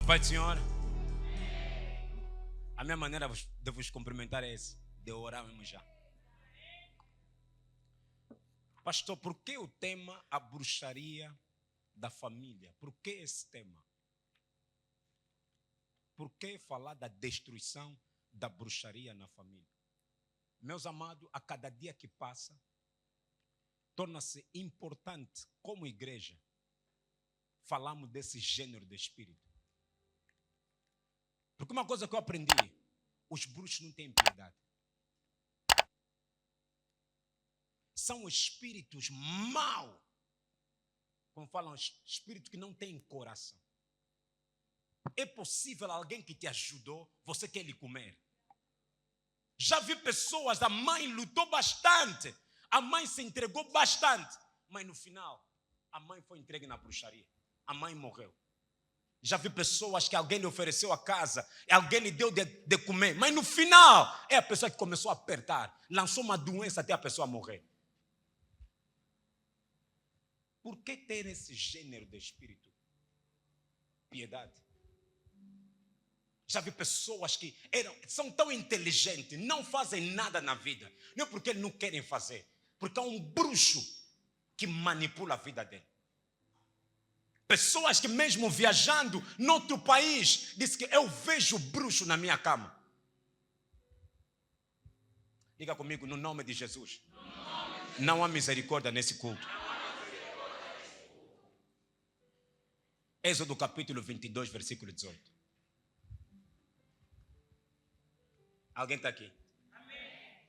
Pai do Senhor, a minha maneira de vos cumprimentar é essa, de orar mesmo já. Pastor, por que o tema a bruxaria da família? Por que esse tema? Por que falar da destruição da bruxaria na família? Meus amados, a cada dia que passa, torna-se importante, como igreja, falarmos desse gênero de espírito. Porque uma coisa que eu aprendi, os bruxos não têm piedade. São espíritos maus. Como falam, espíritos que não têm coração. É possível alguém que te ajudou, você quer lhe comer. Já vi pessoas, a mãe lutou bastante, a mãe se entregou bastante, mas no final, a mãe foi entregue na bruxaria. A mãe morreu. Já vi pessoas que alguém lhe ofereceu a casa, alguém lhe deu de comer, mas no final, é a pessoa que começou a apertar, lançou uma doença até a pessoa morrer. Por que ter esse gênero de espírito? Piedade. Já vi pessoas que são tão inteligentes, não fazem nada na vida. Não é porque não querem fazer, porque é um bruxo que manipula a vida dele. Pessoas que mesmo viajando noutro país, dizem que eu vejo bruxo na minha cama. Diga comigo, no nome de Jesus. Não há misericórdia nesse culto. Êxodo capítulo 22, versículo 18. Alguém está aqui? Amém.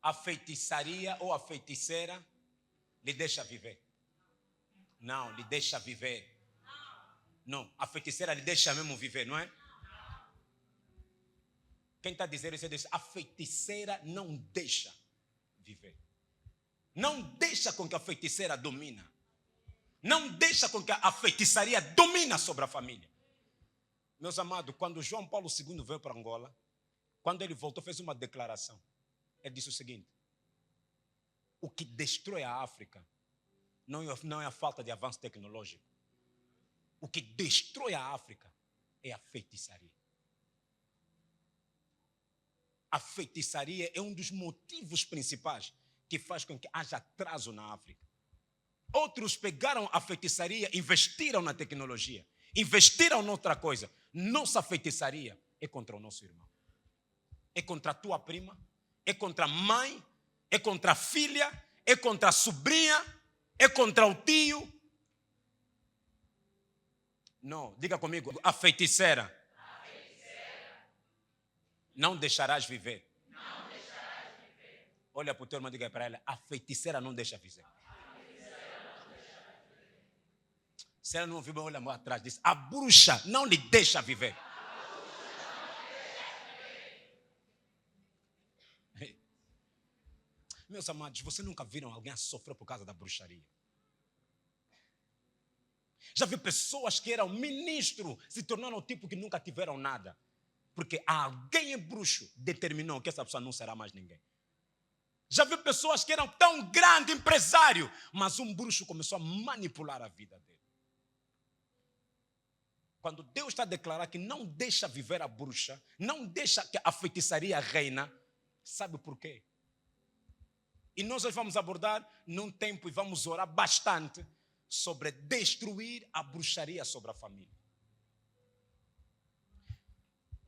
A feitiçaria ou a feiticeira lhe deixa viver. Não, lhe deixa viver. Não, a feiticeira lhe deixa mesmo viver, não é? Quem está dizendo isso diz, a feiticeira não deixa viver. Não deixa com que a feiticeira domina. Não deixa com que a feitiçaria domina sobre a família. Meus amados, quando João Paulo II veio para Angola, quando ele voltou, fez uma declaração. Ele disse o seguinte: o que destrói a África não é a falta de avanço tecnológico. O que destrói a África é a feitiçaria. A feitiçaria é um dos motivos principais que faz com que haja atraso na África. Outros pegaram a feitiçaria, investiram na tecnologia, investiram noutra coisa. Nossa feitiçaria é contra o nosso irmão. É contra a tua prima, é contra a mãe, é contra a filha, é contra a sobrinha, é contra o tio. Não, diga comigo, a feiticeira. Não deixarás viver. Não deixarás viver. Olha para o teu irmão e diga para ela, a feiticeira não deixa viver. Se ela não ouviu, olha mais atrás, diz, a bruxa não lhe deixa viver. Meus amados, vocês nunca viram alguém a sofrer por causa da bruxaria? Já vi pessoas que eram ministros, se tornaram tipo que nunca tiveram nada. Porque alguém é bruxo, determinou que essa pessoa não será mais ninguém. Já vi pessoas que eram tão grande empresário, mas um bruxo começou a manipular a vida dele. Quando Deus está a declarar que não deixa viver a bruxa, não deixa que a feitiçaria reina, sabe por quê? E nós hoje vamos abordar num tempo e vamos orar bastante sobre destruir a bruxaria sobre a família.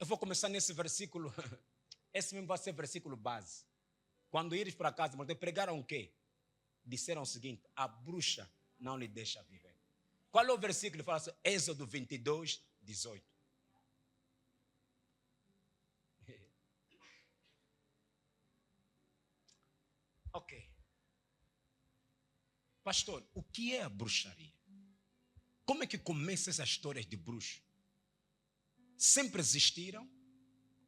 Eu vou começar nesse versículo, esse mesmo vai ser versículo base. Quando ires para casa, pregaram o quê? Disseram o seguinte, a bruxa não lhe deixa viver. Qual é o versículo? Fala assim, Êxodo 22, 18. Ok. Pastor, o que é a bruxaria? Como é que começam essas histórias de bruxo? Sempre existiram?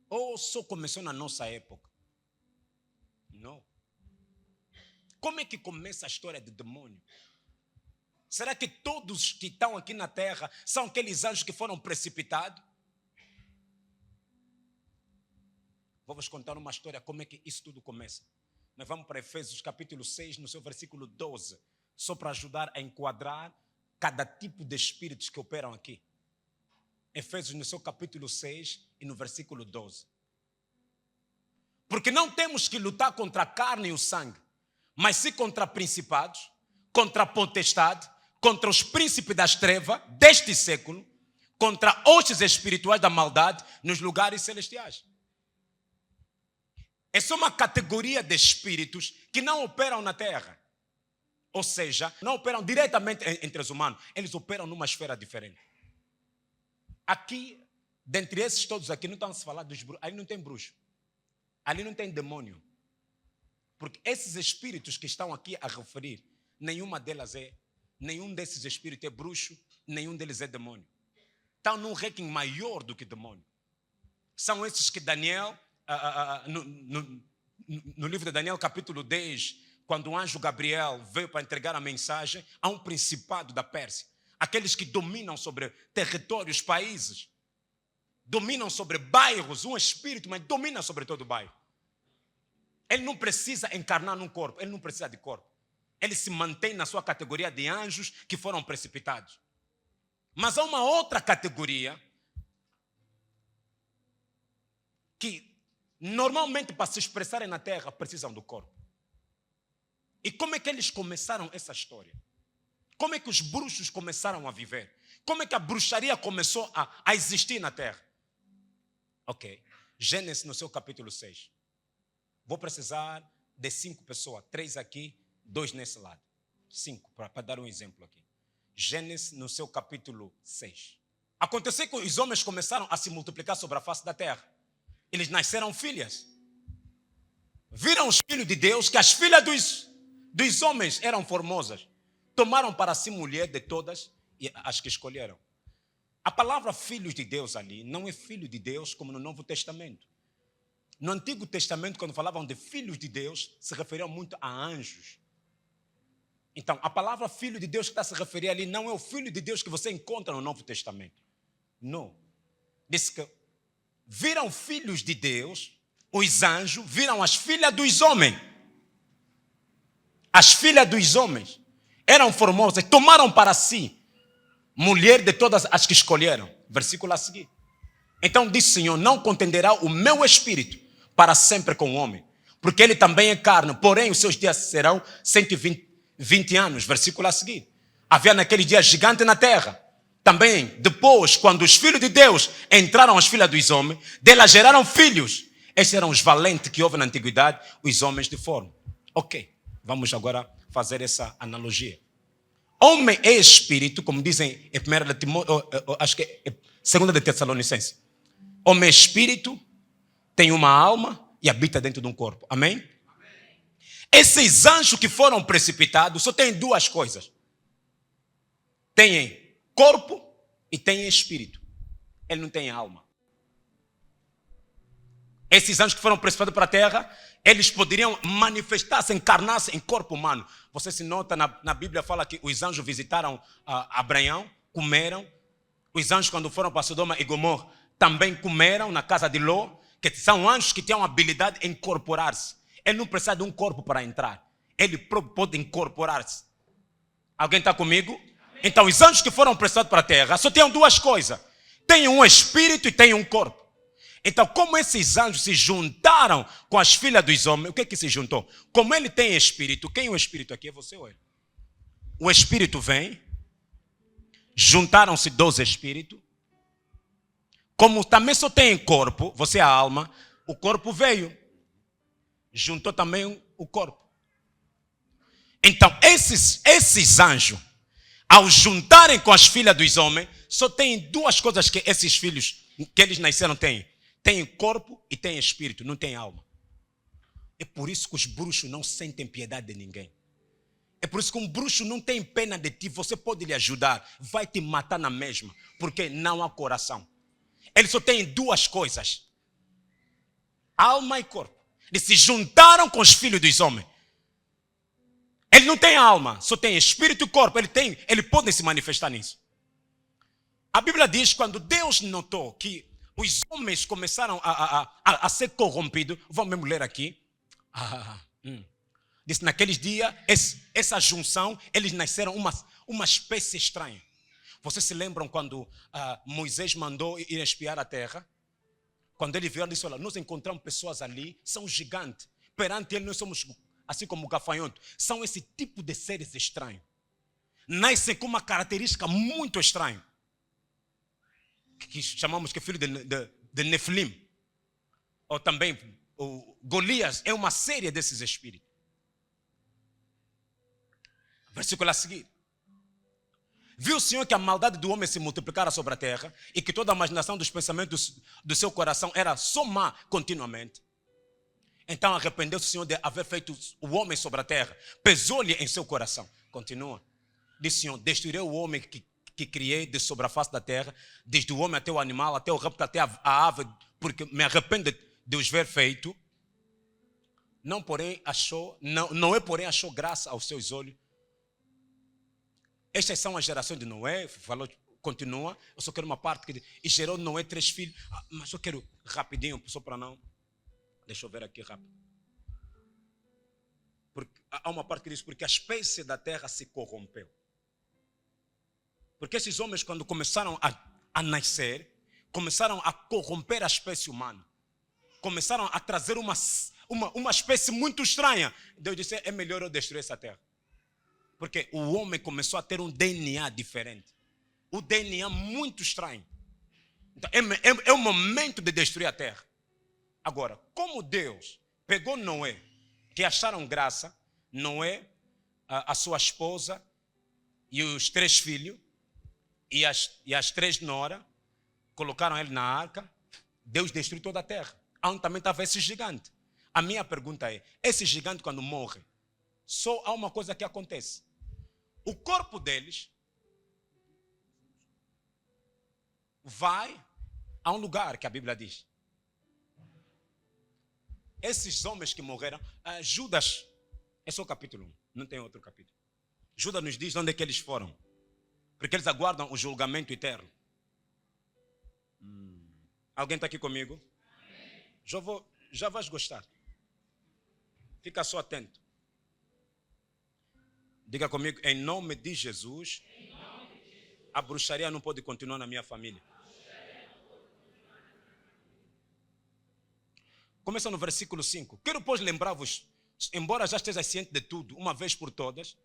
Ou só começou na nossa época? Não. Como é que começa a história do demônio? Será que todos que estão aqui na terra são aqueles anjos que foram precipitados? Vou vos contar uma história, como é que isso tudo começa. Nós vamos para Efésios capítulo 6, no seu versículo 12, só para ajudar a enquadrar cada tipo de espíritos que operam aqui. Efésios no seu capítulo 6 e no versículo 12. Porque não temos que lutar contra a carne e o sangue, mas sim contra principados, contra a potestade, contra os príncipes das trevas deste século, contra hostes espirituais da maldade nos lugares celestiais. Essa é uma categoria de espíritos que não operam na terra. Ou seja, não operam diretamente entre os humanos. Eles operam numa esfera diferente. Aqui, dentre esses todos aqui, não estão a se falar dos bruxos. Ali não tem bruxo. Ali não tem demônio. Porque esses espíritos que estão aqui a referir, nenhum desses espíritos é bruxo, nenhum deles é demônio. Estão num ranking maior do que demônio. São esses que Daniel, no livro de Daniel, capítulo 10, quando o anjo Gabriel veio para entregar a mensagem a um principado da Pérsia, aqueles que dominam sobre territórios, países, dominam sobre bairros, um espírito, mas domina sobre todo o bairro. Ele não precisa encarnar num corpo, ele não precisa de corpo. Ele se mantém na sua categoria de anjos que foram precipitados. Mas há uma outra categoria que normalmente para se expressarem na terra precisam do corpo. E como é que eles começaram essa história? Como é que os bruxos começaram a viver? Como é que a bruxaria começou a existir na terra? Ok, Gênesis no seu capítulo 6. Vou precisar de 5 pessoas, 3 aqui, 2 nesse lado. 5, para dar um exemplo aqui. Gênesis no seu capítulo 6. Aconteceu que os homens começaram a se multiplicar sobre a face da terra. Eles nasceram filhas. Viram os filhos de Deus, que as filhas dos homens eram formosas. Tomaram para si mulher de todas e as que escolheram. A palavra filhos de Deus ali não é filho de Deus como no Novo Testamento. No Antigo Testamento, quando falavam de filhos de Deus, se referiam muito a anjos. Então, a palavra filho de Deus que está a se referir ali não é o filho de Deus que você encontra no Novo Testamento. Não. Diz que viram filhos de Deus, os anjos, viram as filhas dos homens. As filhas dos homens eram formosas, tomaram para si mulher de todas as que escolheram. Versículo a seguir. Então disse o Senhor, não contenderá o meu espírito para sempre com o homem, porque ele também é carne, porém os seus dias serão 120 anos. Versículo a seguir. Havia naquele dia gigante na terra. Também, depois, quando os filhos de Deus entraram as filhas dos homens, delas geraram filhos. Estes eram os valentes que houve na antiguidade, os homens de forma. Ok, vamos agora fazer essa analogia. Homem é espírito, como dizem em 1 Timóteo, acho que é 2 de Tessalonicenses. Homem é espírito, tem uma alma e habita dentro de um corpo. Amém? Amém. Esses anjos que foram precipitados só têm 2 coisas. Têm corpo e têm espírito. Ele não tem alma. Esses anjos que foram precipitados para a terra, eles poderiam manifestar-se, encarnar-se em corpo humano. Você se nota, na Bíblia fala que os anjos visitaram Abraão, comeram. Os anjos, quando foram para Sodoma e Gomorra, também comeram na casa de Ló, que são anjos que têm uma habilidade em incorporar-se. Ele não precisa de um corpo para entrar. Ele pode incorporar-se. Alguém está comigo? Então, os anjos que foram precipitados para a terra só têm 2 coisas. Tem um espírito e tem um corpo. Então, como esses anjos se juntaram com as filhas dos homens, o que é que se juntou? Como ele tem espírito, quem é o espírito aqui? É você ou ele? O espírito vem, juntaram-se 2 espíritos. Como também só tem corpo, você é a alma, o corpo veio, juntou também o corpo. Então, esses anjos, ao juntarem com as filhas dos homens, só tem 2 coisas que esses filhos, que eles nasceram, têm. Tem corpo e tem espírito, não tem alma. É por isso que os bruxos não sentem piedade de ninguém. É por isso que um bruxo não tem pena de ti, você pode lhe ajudar, vai te matar na mesma, porque não há coração. Ele só tem 2 coisas, alma e corpo. Eles se juntaram com os filhos dos homens. Ele não tem alma, só tem espírito e corpo. Ele pode se manifestar nisso. A Bíblia diz, quando Deus notou que os homens começaram a ser corrompidos, vamos ler aqui. Disse, naqueles dias, essa junção, eles nasceram uma espécie estranha. Vocês se lembram quando Moisés mandou ir espiar a terra? Quando ele viu, ele disse, olha, nós encontramos pessoas ali, são gigantes. Perante ele, nós somos assim como gafanhoto. São esse tipo de seres estranhos. Nascem com uma característica muito estranha. Que chamamos que é filho de Nefilim. Ou também, o Golias é uma série desses espíritos. Versículo a seguir. Viu o Senhor que a maldade do homem se multiplicara sobre a terra e que toda a imaginação dos pensamentos do seu coração era só má continuamente. Então arrependeu-se o Senhor de haver feito o homem sobre a terra. Pesou-lhe em seu coração. Continua. Disse o Senhor, destruirei o homem que criei de sobre a face da terra, desde o homem até o animal, até o réptil, até a ave, porque me arrependo de os ver feito. Noé, porém, achou graça aos seus olhos. Estas são as gerações de Noé, falou, continua, eu só quero uma parte que diz, e gerou Noé 3 filhos, mas eu quero rapidinho, só para não, deixa eu ver aqui rápido. Porque, há uma parte que diz, porque a espécie da terra se corrompeu. Porque esses homens, quando começaram a nascer, começaram a corromper a espécie humana, começaram a trazer uma espécie muito estranha. Deus disse, é melhor eu destruir essa terra. Porque o homem começou a ter um DNA diferente. O DNA muito estranho. Então, é o momento de destruir a terra. Agora, como Deus pegou Noé, que acharam graça, Noé, a sua esposa e os 3 filhos, e as 3 noras, colocaram ele na arca, Deus destruiu toda a terra. Onde também estava esse gigante. A minha pergunta é, esse gigante quando morre, só há uma coisa que acontece. O corpo deles vai a um lugar que a Bíblia diz. Esses homens que morreram, Judas, é só o capítulo 1, não tem outro capítulo. Judas nos diz onde é que eles foram. Porque eles aguardam o julgamento eterno. Alguém está aqui comigo? Já vais gostar. Fica só atento. Diga comigo, em nome de Jesus, a bruxaria não pode continuar na minha família. Começa no versículo 5. Quero, pois, lembrar-vos, embora já esteja ciente de tudo, uma vez por todas,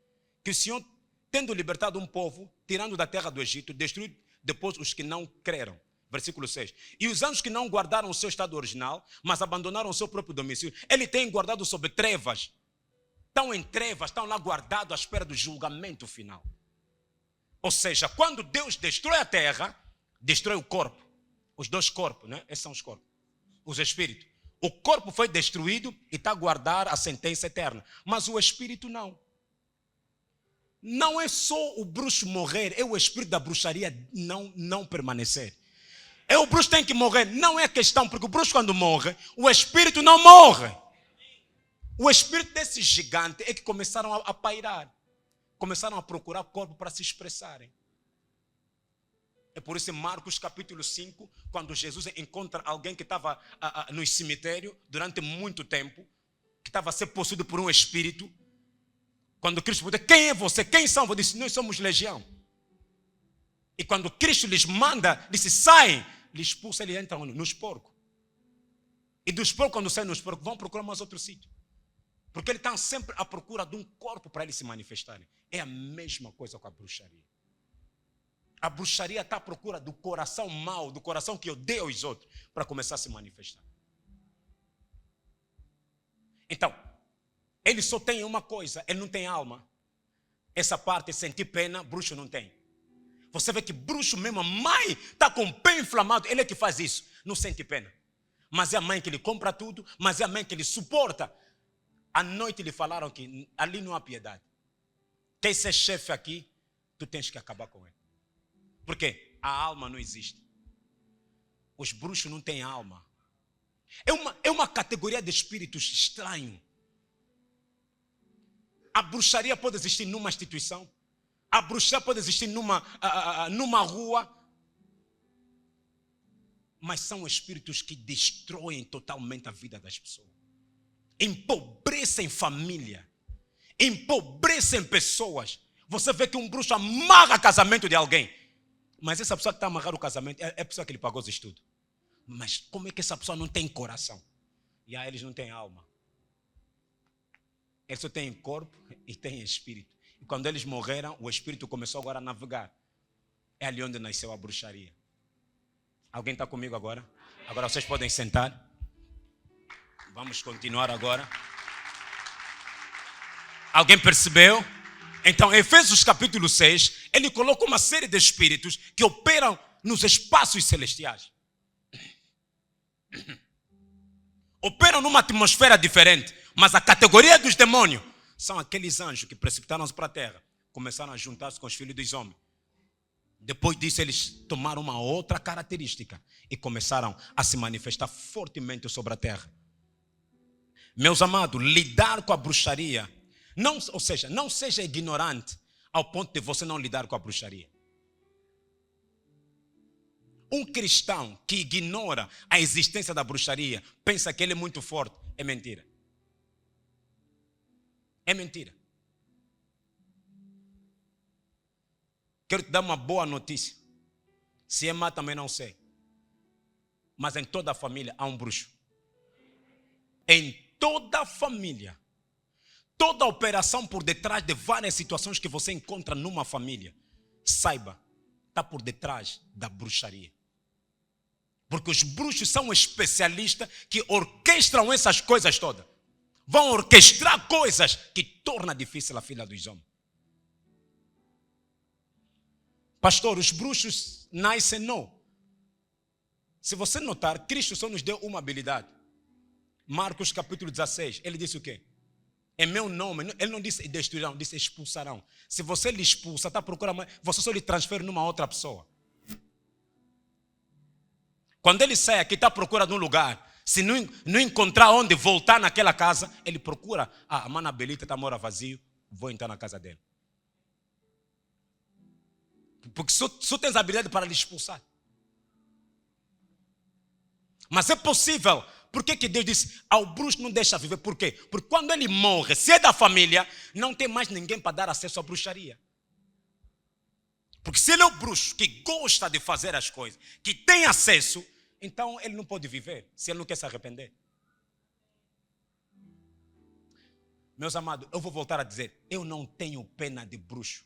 que o Senhor, tendo libertado um povo, tirando da terra do Egito, destruiu depois os que não creram. Versículo 6. E os anjos que não guardaram o seu estado original, mas abandonaram o seu próprio domicílio, ele tem guardado sob trevas. Estão em trevas, estão lá guardados à espera do julgamento final. Ou seja, quando Deus destrói a terra, destrói o corpo. Os 2 corpos, né? Esses são os corpos. Os espíritos. O corpo foi destruído e está a guardar a sentença eterna. Mas o espírito não. Não é só o bruxo morrer, é o espírito da bruxaria não permanecer. É o bruxo que tem que morrer. Não é questão, porque o bruxo quando morre, o espírito não morre. O espírito desse gigante é que começaram a pairar. Começaram a procurar corpo para se expressarem. É por isso em Marcos capítulo 5, quando Jesus encontra alguém que estava no cemitério durante muito tempo, que estava a ser possuído por um espírito. Quando Cristo pergunta, quem é você? Quem são? Ele disse, nós somos legião. E quando Cristo lhes manda, disse, saem, lhes expulsa, eles entram nos porcos. E dos porcos, quando saem nos porcos, vão procurar mais outro sítio. Porque eles estão sempre à procura de um corpo para eles se manifestarem. É a mesma coisa com a bruxaria. A bruxaria está à procura do coração mau, do coração que odeia os outros, para começar a se manifestar. Então, ele só tem uma coisa, ele não tem alma. Essa parte, sentir pena, bruxo não tem. Você vê que bruxo mesmo, a mãe está com o pé inflamado, ele é que faz isso, não sente pena. Mas é a mãe que lhe compra tudo, mas é a mãe que lhe suporta. À noite lhe falaram que ali não há piedade. Quer ser chefe aqui, tu tens que acabar com ele. Por quê? A alma não existe. Os bruxos não têm alma. É uma categoria de espíritos estranho. A bruxaria pode existir numa instituição. A bruxaria pode existir numa rua. Mas são espíritos que destroem totalmente a vida das pessoas. Empobrecem família. empobrecem pessoas. Você vê que um bruxo amarra casamento de alguém. Mas essa pessoa que está a amarrar o casamento é a pessoa que lhe pagou os estudos. Mas como é que essa pessoa não tem coração? E aí eles não têm alma. Eles só têm corpo e têm espírito. E quando eles morreram, o espírito começou agora a navegar. É ali onde nasceu a bruxaria. Alguém está comigo agora? Agora vocês podem sentar. Vamos continuar agora. Alguém percebeu? Então, Efésios capítulo 6, ele coloca uma série de espíritos que operam nos espaços celestiais. Operam numa atmosfera diferente. Mas a categoria dos demônios são aqueles anjos que precipitaram-se para a terra. Começaram a juntar-se com os filhos dos homens. Depois disso, eles tomaram uma outra característica e começaram a se manifestar fortemente sobre a terra. Meus amados, lidar com a bruxaria, não seja ignorante ao ponto de você não lidar com a bruxaria. Um cristão que ignora a existência da bruxaria, pensa que ele é muito forte, é mentira. É mentira. Quero te dar uma boa notícia. Se é má também não sei. Mas em toda a família há um bruxo. Em toda a família. Toda a operação por detrás de várias situações que você encontra numa família, saiba, está por detrás da bruxaria. Porque os bruxos são especialistas que orquestram essas coisas todas. Vão orquestrar coisas que tornam difícil a vida dos homens. Pastor, os bruxos nascem não. Se você notar, Cristo só nos deu uma habilidade. Marcos capítulo 16, ele disse o quê? Em meu nome, ele não disse destruirão, disse expulsarão. Se você lhe expulsa, está procurando, você só lhe transfere numa outra pessoa. Quando ele sai aqui, está à procura de um lugar. Se não encontrar onde voltar naquela casa, ele procura. A mana Belita está mora vazio, vou entrar na casa dele. Porque só tens habilidade para lhe expulsar. Mas é possível. Por que Deus disse, ao bruxo não deixa viver? Por quê? Porque quando ele morre, se é da família, não tem mais ninguém para dar acesso à bruxaria. Porque se ele é o bruxo que gosta de fazer as coisas, que tem acesso, então ele não pode viver, se ele não quer se arrepender. Meus amados, eu vou voltar a dizer, eu não tenho pena de bruxo.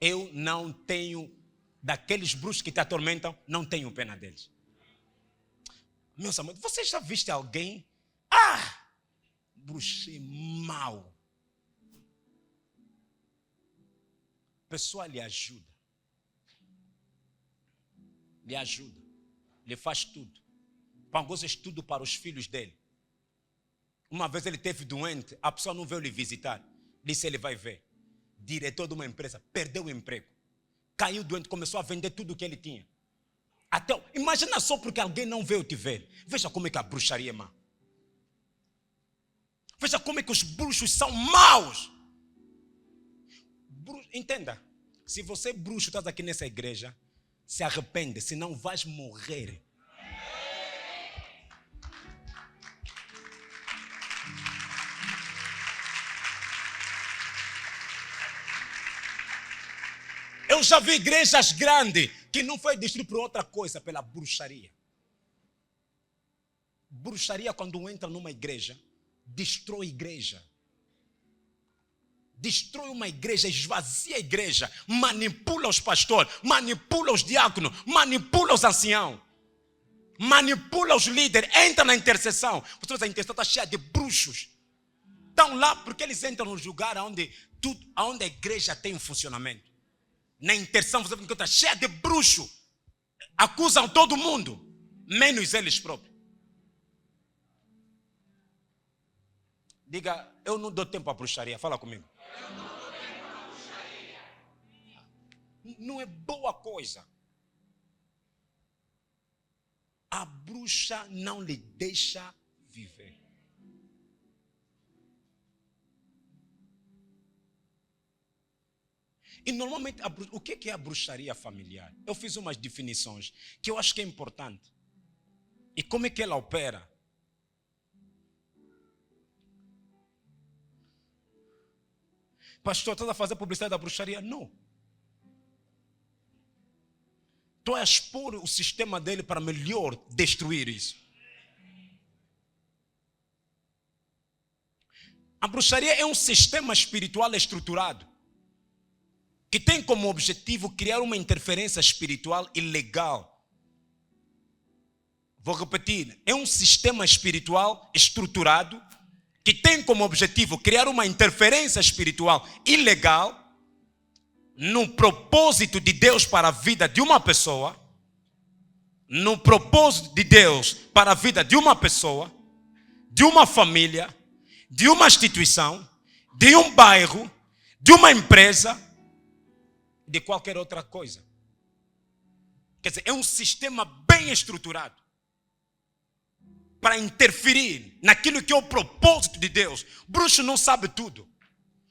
Eu não tenho, daqueles bruxos que te atormentam, não tenho pena deles. Meus amados, você já viste alguém? Bruxo é mau. A pessoa lhe ajuda. Lhe ajuda. Lhe faz tudo. Pagou tudo para os filhos dele. Uma vez ele esteve doente, a pessoa não veio lhe visitar. Disse ele vai ver. Diretor de uma empresa, perdeu o emprego. Caiu doente, começou a vender tudo o que ele tinha. Imagina só porque alguém não veio te ver. Veja como é que a bruxaria é má. Veja como é que os bruxos são maus. Entenda, se você é bruxo, estás aqui nessa igreja, se arrepende, senão vais morrer. Eu já vi igrejas grandes que não foi destruído por outra coisa, pela bruxaria. Bruxaria, quando entra numa igreja, destrói a igreja. Destrói uma igreja, esvazia a igreja, manipula os pastores, manipula os diáconos, manipula os anciãos, manipula os líderes, entra na intercessão. A intercessão está cheia de bruxos. Estão lá porque eles entram no lugar onde a igreja tem um funcionamento. Na intercessão você encontra cheia de bruxos. Acusam todo mundo, menos eles próprios. Diga, eu não dou tempo à bruxaria. Fala comigo. Eu não dou tempo à bruxaria. Não é boa coisa. A bruxa não lhe deixa viver. E normalmente, o que é a bruxaria familiar? Eu fiz umas definições que eu acho que é importante. E como é que ela opera? Pastor, estás a fazer publicidade da bruxaria? Não. Estou a expor o sistema dele para melhor destruir isso. A bruxaria é um sistema espiritual estruturado que tem como objetivo criar uma interferência espiritual ilegal. Vou repetir, é um sistema espiritual estruturado que tem como objetivo criar uma interferência espiritual ilegal no propósito de Deus para a vida de uma pessoa, no propósito de Deus para a vida de uma pessoa, de uma família, de uma instituição, de um bairro, de uma empresa, de qualquer outra coisa. Quer dizer, é um sistema bem estruturado para interferir naquilo que é o propósito de Deus. Bruxo não sabe tudo.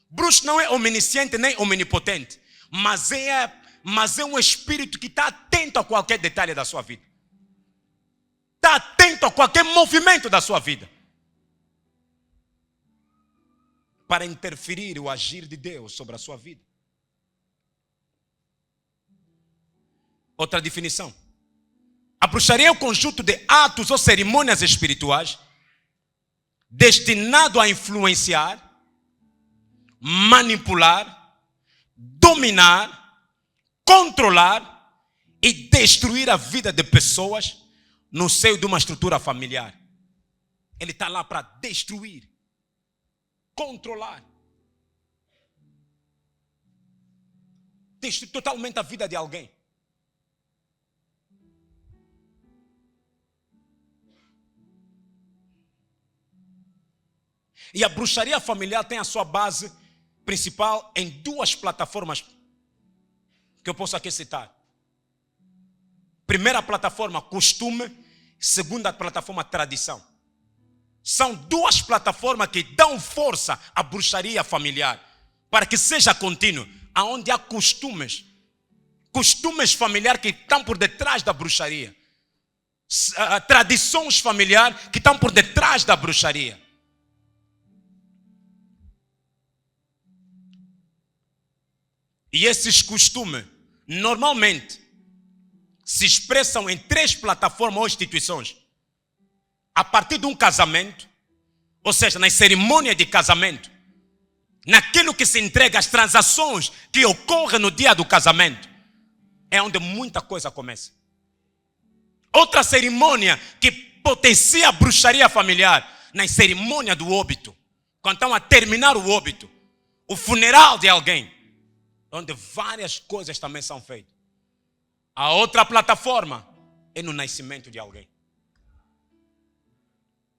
Bruxo não é onisciente nem omnipotente, mas é um espírito que está atento a qualquer detalhe da sua vida. Está atento a qualquer movimento da sua vida, para interferir o agir de Deus sobre a sua vida. Outra definição. A bruxaria é o conjunto de atos ou cerimônias espirituais destinado a influenciar, manipular, dominar, controlar e destruir a vida de pessoas no seio de uma estrutura familiar. Ele está lá para destruir, controlar, destruir totalmente a vida de alguém. E a bruxaria familiar tem a sua base principal em duas plataformas que eu posso aqui citar. Primeira plataforma, costume. Segunda plataforma, tradição. São duas plataformas que dão força à bruxaria familiar, para que seja contínuo, aonde há costumes familiares que estão por detrás da bruxaria, tradições familiares que estão por detrás da bruxaria. E esses costumes, normalmente, se expressam em três plataformas ou instituições. A partir de um casamento, ou seja, nas cerimônias de casamento, naquilo que se entrega, as transações que ocorrem no dia do casamento, é onde muita coisa começa. Outra cerimônia que potencia a bruxaria familiar, nas cerimônias do óbito, quando estão a terminar o óbito, o funeral de alguém, onde várias coisas também são feitas. A outra plataforma é no nascimento de alguém.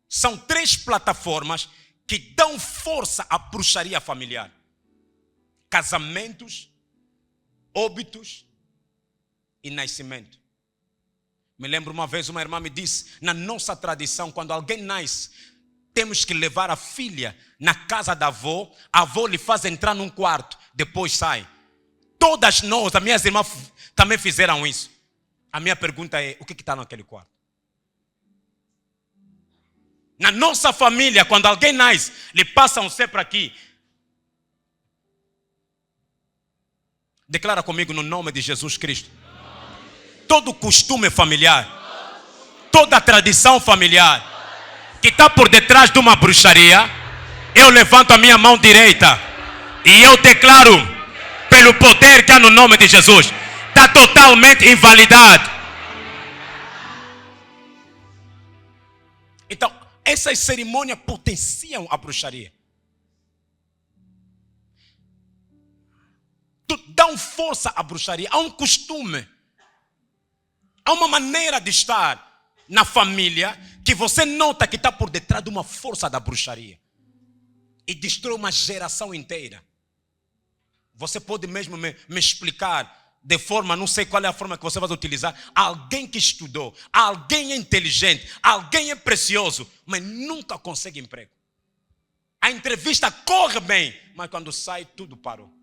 São três plataformas que dão força à bruxaria familiar: casamentos, óbitos e nascimento. Me lembro uma vez, uma irmã me disse, na nossa tradição, quando alguém nasce, temos que levar a filha na casa da avó, a avó lhe faz entrar num quarto, depois sai. Todas nós, as minhas irmãs também fizeram isso. A minha pergunta é, o que está naquele quarto? Na nossa família, quando alguém nasce, lhe passa um cepro aqui. Declara comigo no nome de Jesus Cristo. Todo costume familiar, toda tradição familiar que está por detrás de uma bruxaria, eu levanto a minha mão direita e eu declaro, pelo poder que há no nome de Jesus, está totalmente invalidado. Então, essas cerimônias potenciam a bruxaria. Dão força à bruxaria. Há um costume, há uma maneira de estar na família que você nota que está por detrás de uma força da bruxaria e destrói uma geração inteira. Você pode mesmo me explicar de forma, não sei qual é a forma que você vai utilizar, alguém que estudou, alguém é inteligente, alguém é precioso, mas nunca consegue emprego. A entrevista corre bem, mas quando sai tudo parou.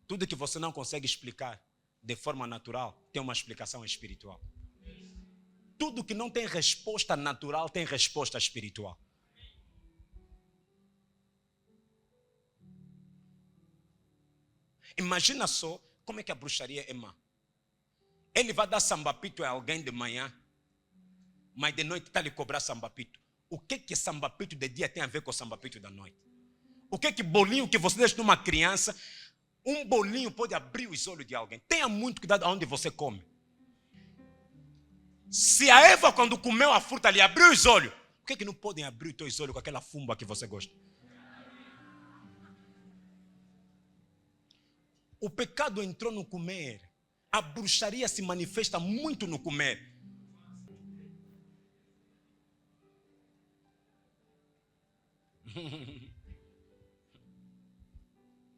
Tudo que você não consegue explicar de forma natural tem uma explicação espiritual. Tudo que não tem resposta natural tem resposta espiritual. Imagina só como é que a bruxaria é má. Ele vai dar sambapito a alguém de manhã, mas de noite está lhe cobrar sambapito. O que sambapito de dia tem a ver com sambapito da noite? O que bolinho que você deixa numa criança, um bolinho pode abrir os olhos de alguém. Tenha muito cuidado aonde você come. Se a Eva, quando comeu a fruta, lhe abriu os olhos, por que não podem abrir os teus olhos com aquela fumba que você gosta? O pecado entrou no comer. A bruxaria se manifesta muito no comer.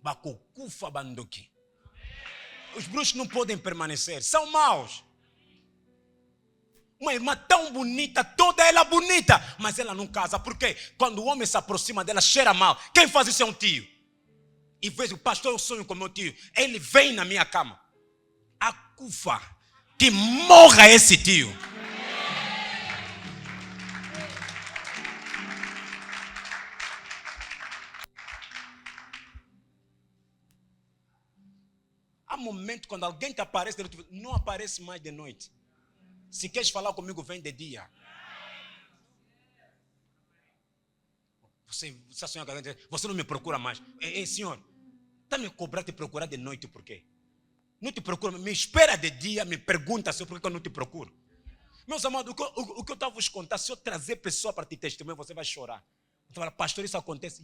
Bacocufa bandoki. Os bruxos não podem permanecer, são maus. Uma irmã tão bonita, toda ela bonita, mas ela não casa. Por quê? Quando o homem se aproxima dela, cheira mal. Quem faz isso é um tio. E vejo, pastor, eu sonho com meu tio. Ele vem na minha cama. A cufa, que morra esse tio. Há momentos quando alguém te aparece de noite, não aparece mais de noite. Se queres falar comigo, vem de dia. Você não me procura mais. Senhor, está me cobrando te procurar de noite por quê? Não te procuro, me espera de dia, me pergunta se por que eu não te procuro. Meus amados, o que eu estava vos contar, se eu trazer pessoa para te testemunhar, você vai chorar. Você vai falar, pastor, isso acontece?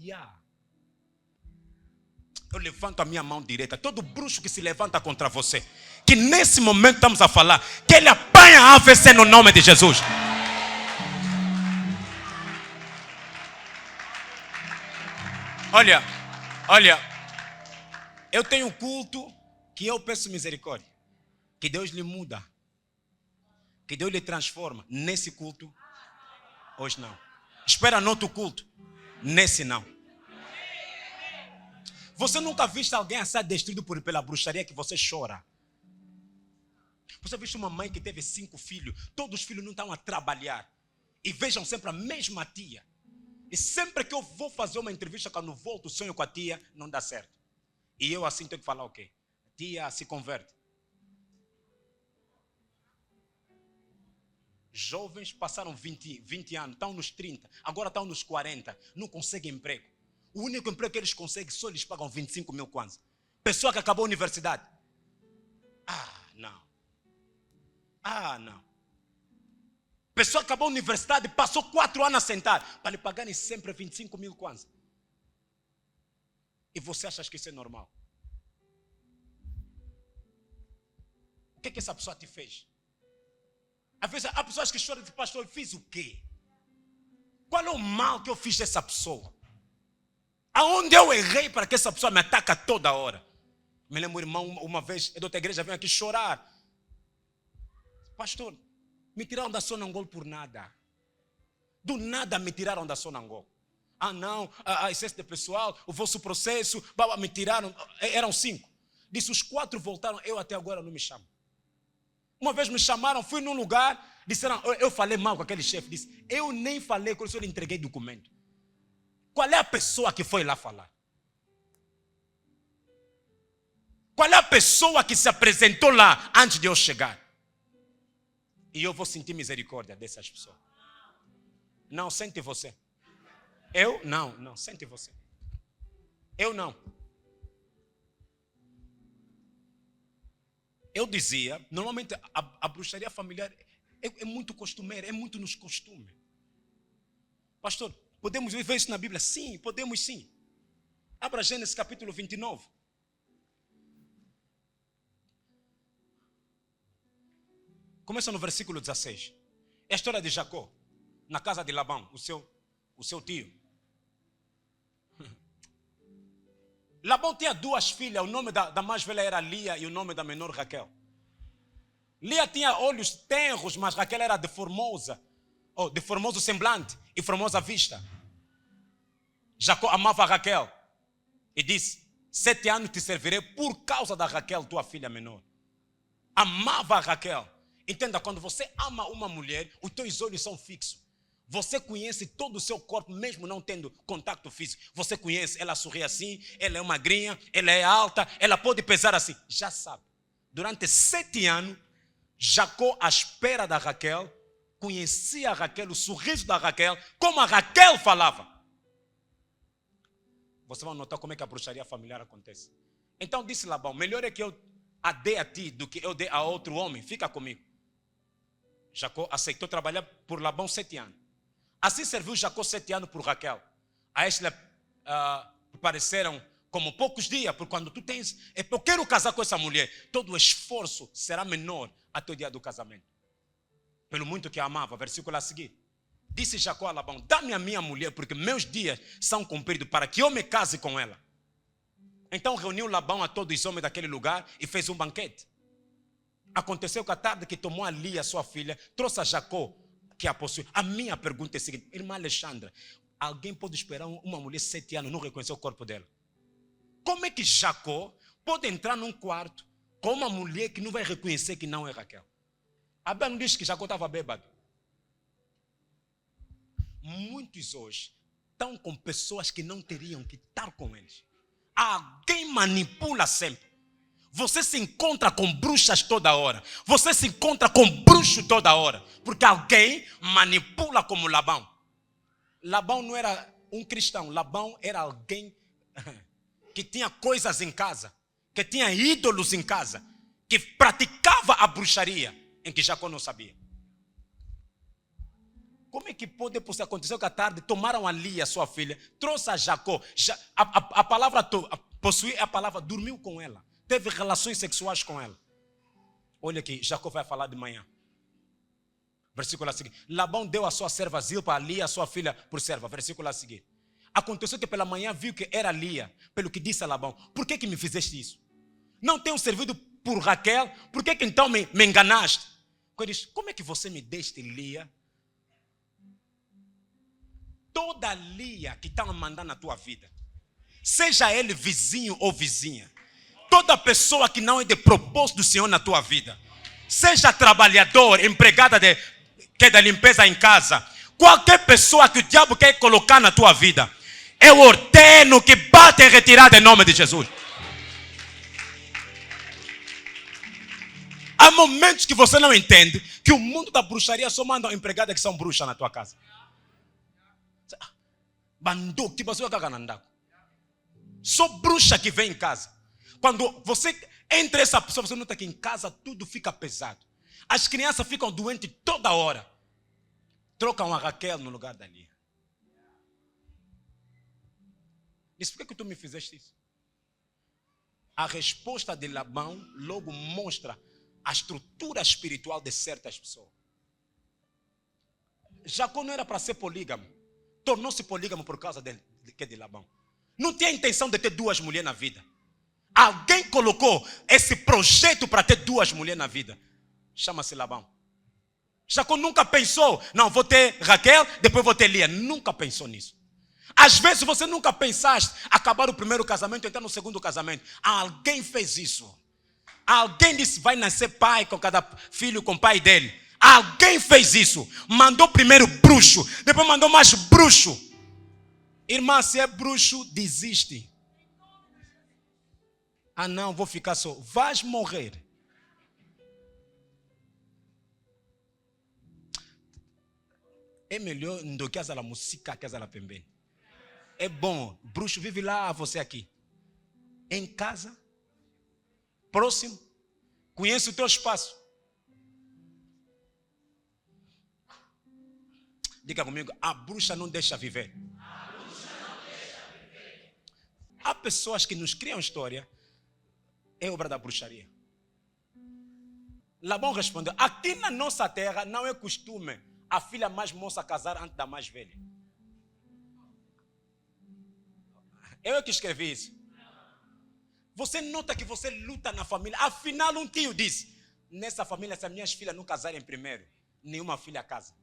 Eu levanto a minha mão direita. Todo bruxo que se levanta contra você, que nesse momento estamos a falar, que ele apanha a AVC no nome de Jesus. Olha, eu tenho um culto que eu peço misericórdia, que Deus lhe muda, que Deus lhe transforma. Nesse culto, hoje não. Espera no outro culto, nesse não. Você nunca viu alguém a ser destruído pela bruxaria que você chora? Você viu uma mãe que teve 5 filhos, todos os filhos não estão a trabalhar, e vejam sempre a mesma tia. E sempre que eu vou fazer uma entrevista, quando volto, sonho com a tia, não dá certo. E eu assim tenho que falar o quê? Tia se converte. Jovens passaram 20 anos, estão nos 30, agora estão nos 40, não conseguem emprego. O único emprego que eles conseguem, só eles pagam 25 mil kwanza. Pessoa que acabou a universidade. Não. Pessoa que acabou a universidade, passou 4 anos a sentar, para lhe pagarem sempre 25 mil kwanza. E você acha que isso é normal? O que essa pessoa te fez? Às vezes há pessoas que choram e dizem, pastor, eu fiz o quê? Qual é o mal que eu fiz dessa pessoa? Aonde eu errei para que essa pessoa me ataca toda hora? Me lembro, irmão, uma vez, de outra igreja, veio aqui chorar. Pastor, me tiraram da Sonangol por nada. Do nada me tiraram da Sonangol. Não, excesso de pessoal, o vosso processo, me tiraram, eram 5. Disse, os 4 voltaram, eu até agora não me chamo. Uma vez me chamaram, fui num lugar, disseram, eu falei mal com aquele chefe, disse, eu nem falei com isso, eu lhe entreguei documento. Qual é a pessoa que foi lá falar? Qual é a pessoa que se apresentou lá antes de eu chegar? E eu vou sentir misericórdia dessas pessoas. Não, sente você. Eu? Não, sente você. Eu não. Eu dizia, normalmente a bruxaria familiar é muito costumeira, é muito nos costumes. Pastor, podemos ver isso na Bíblia? Sim, podemos sim. Abra Gênesis capítulo 29. Começa no versículo 16. É a história de Jacó, na casa de Labão, o seu tio. Labão tinha 2 filhas, o nome da mais velha era Lia e o nome da menor Raquel. Lia tinha olhos tenros, mas Raquel era de formoso semblante e formosa vista. Jacó amava Raquel e disse, 7 anos te servirei por causa da Raquel, tua filha menor. Amava a Raquel. Entenda, quando você ama uma mulher, os teus olhos são fixos. Você conhece todo o seu corpo, mesmo não tendo contato físico. Você conhece, ela sorri assim, ela é magrinha, ela é alta, ela pode pesar assim. Já sabe. Durante 7 anos, Jacó, à espera da Raquel, conhecia a Raquel, o sorriso da Raquel, como a Raquel falava. Você vai notar como é que a bruxaria familiar acontece. Então disse Labão, melhor é que eu a dê a ti do que eu dê a outro homem. Fica comigo. Jacó aceitou trabalhar por Labão 7 anos. Assim serviu Jacó 7 anos por Raquel. A esta pareceram como poucos dias, porque quando tu tens, eu quero casar com essa mulher, todo o esforço será menor até o dia do casamento. Pelo muito que a amava, versículo a seguir. Disse Jacó a Labão, dá-me a minha mulher, porque meus dias são cumpridos para que eu me case com ela. Então reuniu Labão a todos os homens daquele lugar e fez um banquete. Aconteceu que à tarde que tomou a Lia, sua filha, trouxe a Jacó, que a possuiu. A minha pergunta é a seguinte, irmã Alexandra, alguém pode esperar uma mulher 7 anos e não reconhecer o corpo dela? Como é que Jacó pode entrar num quarto com uma mulher que não vai reconhecer que não é Raquel? A Bíblia não diz que Jacó estava bêbado. Muitos hoje estão com pessoas que não teriam que estar com eles. Alguém manipula sempre. Você se encontra com bruxas toda hora. Você se encontra com bruxo toda hora. Porque alguém manipula como Labão. Labão não era um cristão. Labão era alguém que tinha coisas em casa. Que tinha ídolos em casa. Que praticava a bruxaria. Em que Jacó não sabia. Como é que pode acontecer que à tarde tomaram a Lia, sua filha, trouxe a Jacó. A palavra possuir a palavra, dormiu com ela. Teve relações sexuais com ela. Olha aqui, Jacó vai falar de manhã. Versículo a seguir. Labão deu a sua serva Zilpa, a Lia, a sua filha, por serva. Versículo a seguir. Aconteceu que pela manhã viu que era Lia, pelo que disse a Labão. Por que me fizeste isso? Não tenho servido por Raquel, por que então me enganaste? Ele diz, como é que você me deste Lia? Toda Lia que está mandando na tua vida, seja ele vizinho ou vizinha, toda pessoa que não é de propósito do Senhor na tua vida, seja trabalhador, empregada que é da limpeza em casa, qualquer pessoa que o diabo quer colocar na tua vida, eu ordeno que bata em retirada em nome de Jesus. Há momentos que você não entende que o mundo da bruxaria só manda empregadas que são bruxas na tua casa. Bandou, tipo assim, só bruxa que vem em casa. Quando você entra essa pessoa, você nota que em casa tudo fica pesado. As crianças ficam doentes toda hora. Trocam a Raquel no lugar da Lia. Diz, por que tu me fizeste isso? A resposta de Labão logo mostra a estrutura espiritual de certas pessoas. Jacó não era para ser polígamo. Tornou-se polígamo por causa de Labão. Não tinha intenção de ter 2 mulheres na vida. Alguém colocou esse projeto para ter 2 mulheres na vida. Chama-se Labão. Jacó nunca pensou, não, vou ter Raquel, depois vou ter Lia. Nunca pensou nisso. Às vezes você nunca pensaste acabar o primeiro casamento e entrar no segundo casamento. Alguém fez isso. Alguém disse, vai nascer pai com cada filho com o pai dele. Alguém fez isso. Mandou primeiro bruxo, depois mandou mais bruxo. Irmã, se é bruxo, desiste. Ah não, vou ficar só. Vais morrer. É melhor do que a música que a pembene. É bom, bruxo vive lá, você aqui. Em casa, próximo, conhece o teu espaço. Diga comigo, a bruxa não deixa viver. A bruxa não deixa viver. Há pessoas que nos criam história, é obra da bruxaria. Labão respondeu, aqui na nossa terra não é costume a filha mais moça casar antes da mais velha. Eu é que escrevi isso. Você nota que você luta na família. Afinal, um tio disse, nessa família, se as minhas filhas não casarem primeiro, nenhuma filha casa.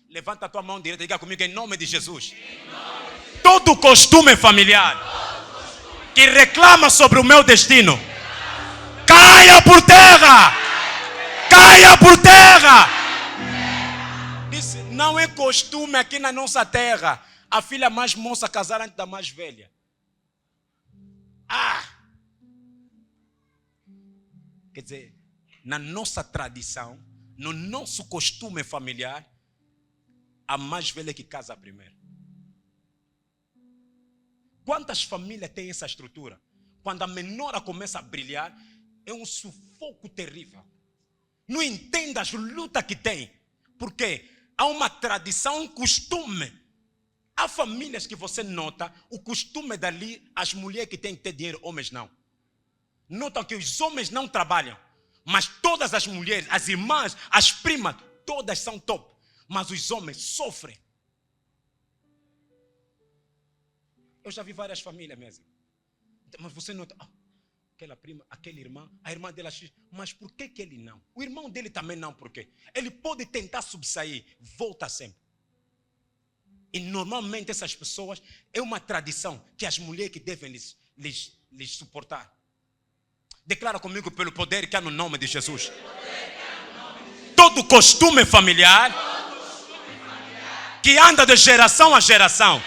Levanta a tua mão direita e diga comigo em nome de Jesus. Todo costume familiar que reclama sobre o meu destino, caia por terra! Caia caia por terra. Disse, não é costume aqui na nossa terra a filha mais moça casar antes da mais velha. Quer dizer, na nossa tradição, no nosso costume familiar, a mais velha que casa primeiro. Quantas famílias têm essa estrutura? Quando a menora começa a brilhar, é um sufoco terrível. Não entende as lutas que tem. Porque há uma tradição, um costume. Há famílias que você nota, o costume dali, as mulheres que têm que ter dinheiro, homens não. Notam que os homens não trabalham. Mas todas as mulheres, as irmãs, as primas, todas são top. Mas os homens sofrem. Eu já vi várias famílias mesmo. Mas você nota, aquela prima, aquela irmã, a irmã dela X, mas por que ele não? O irmão dele também não, por quê? Ele pode tentar subsair, volta sempre. E normalmente essas pessoas, é uma tradição que as mulheres que devem lhes suportar. Declara comigo pelo poder que há no nome de Jesus. Todo costume familiar que anda de geração a geração,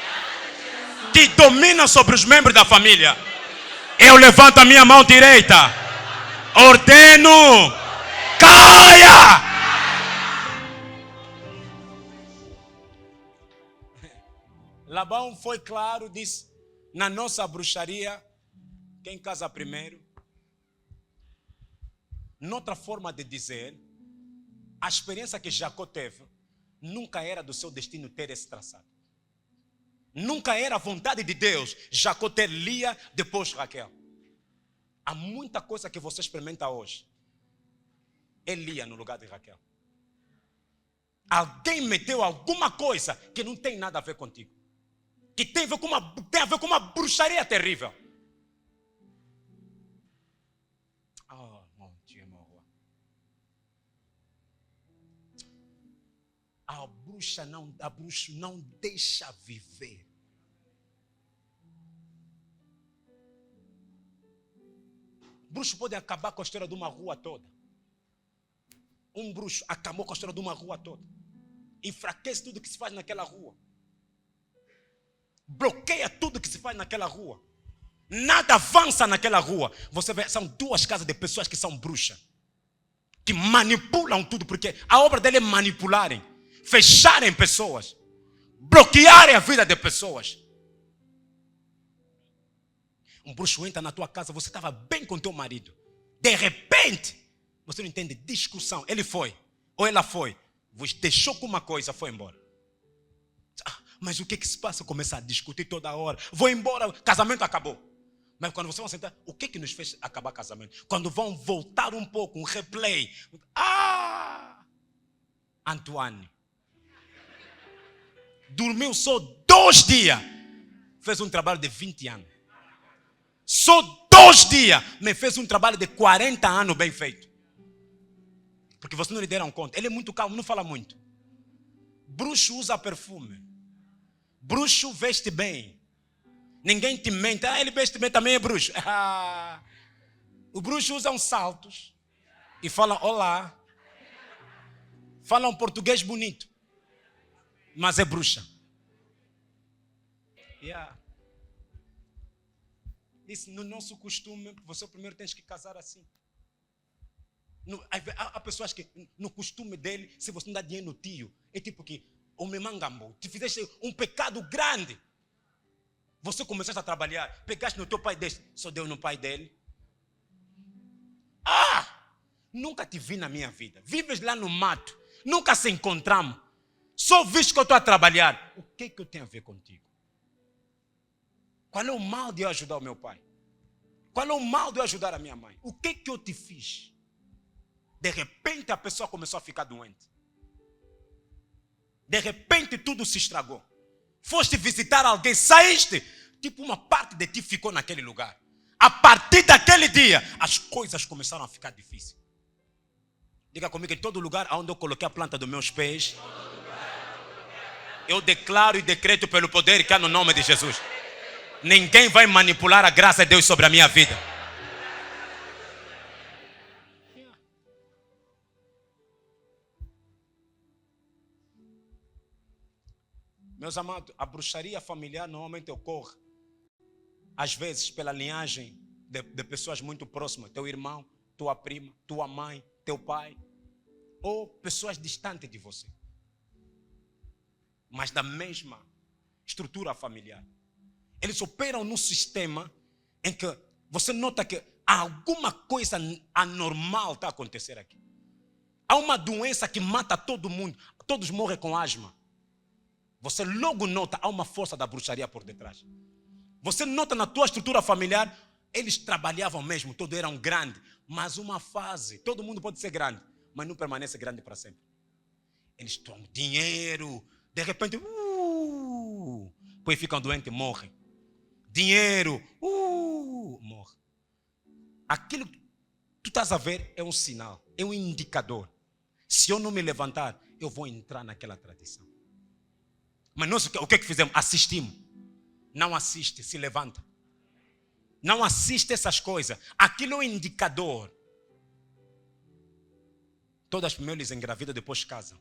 que domina sobre os membros da família. Eu levanto a minha mão direita, ordeno, caia! Labão foi claro, disse, na nossa bruxaria, quem casa primeiro? Noutra forma de dizer, a experiência que Jacó teve, nunca era do seu destino ter esse traçado. Nunca era a vontade de Deus Jacó ter Lia depois Raquel. Há muita coisa que você experimenta hoje. É Lia no lugar de Raquel. Alguém meteu alguma coisa que não tem nada a ver contigo. Que tem a ver com uma bruxaria terrível. A bruxa não deixa viver. O bruxo pode acabar com a história de uma rua toda. Um bruxo acabou com a história de uma rua toda. Enfraquece tudo que se faz naquela rua. Bloqueia tudo que se faz naquela rua. Nada avança naquela rua. Você vê, são duas casas de pessoas que são bruxas. Que manipulam tudo, porque a obra dele é manipularem. Fecharem pessoas, bloquearem a vida de pessoas. Um bruxo entra na tua casa, você estava bem com teu marido. De repente, você não entende, discussão. Ele foi, ou ela foi, vos deixou com uma coisa, foi embora. Mas o que se passa? Começar a discutir toda hora. Vou embora, casamento acabou. Mas quando você vai sentar, o que nos fez acabar o casamento? Quando vão voltar um pouco, um replay. Antoine dormiu só 2 dias. Fez um trabalho de 20 anos. Só 2 dias. Mas fez um trabalho de 40 anos bem feito. Porque vocês não lhe deram conta. Ele é muito calmo, não fala muito. Bruxo usa perfume. Bruxo veste bem. Ninguém te mente. Ele veste bem, também é bruxo. O bruxo usa uns saltos. E fala olá. Fala um português bonito. Mas é bruxa. Isso, no nosso costume, você primeiro tem que casar assim. Há pessoas que, no costume dele, se você não dá dinheiro no tio, é tipo que, o memangambo, te fizeste um pecado grande. Você começaste a trabalhar, pegaste no teu pai desse, só deu no pai dele. Nunca te vi na minha vida. Vives lá no mato, nunca se encontramos. Só visto que eu estou a trabalhar. O que eu tenho a ver contigo? Qual é o mal de eu ajudar o meu pai? Qual é o mal de eu ajudar a minha mãe? O que eu te fiz? De repente a pessoa começou a ficar doente. De repente tudo se estragou. Foste visitar alguém, saíste. Tipo uma parte de ti ficou naquele lugar. A partir daquele dia, as coisas começaram a ficar difíceis. Diga comigo, em todo lugar onde eu coloquei a planta dos meus pés, eu declaro e decreto pelo poder que há no nome de Jesus. Ninguém vai manipular a graça de Deus sobre a minha vida. Meus amados, a bruxaria familiar normalmente ocorre, às vezes, pela linhagem de pessoas muito próximas. Teu irmão, tua prima, tua mãe, teu pai. Ou pessoas distantes de você. Mas da mesma estrutura familiar. Eles operam num sistema em que você nota que alguma coisa anormal está a acontecer aqui. Há uma doença que mata todo mundo. Todos morrem com asma. Você logo nota, há uma força da bruxaria por detrás. Você nota na tua estrutura familiar, eles trabalhavam mesmo, todos eram grandes. Mas uma fase, todo mundo pode ser grande, mas não permanece grande para sempre. Eles tomam dinheiro, de repente, depois ficam doentes e morrem. Dinheiro, morre. Aquilo que tu estás a ver é um sinal, é um indicador. Se eu não me levantar, eu vou entrar naquela tradição. Mas nós o que é que fizemos? Assistimos. Não assiste, se levanta. Não assiste essas coisas. Aquilo é um indicador. Todas as mulheres engravidam, depois casam.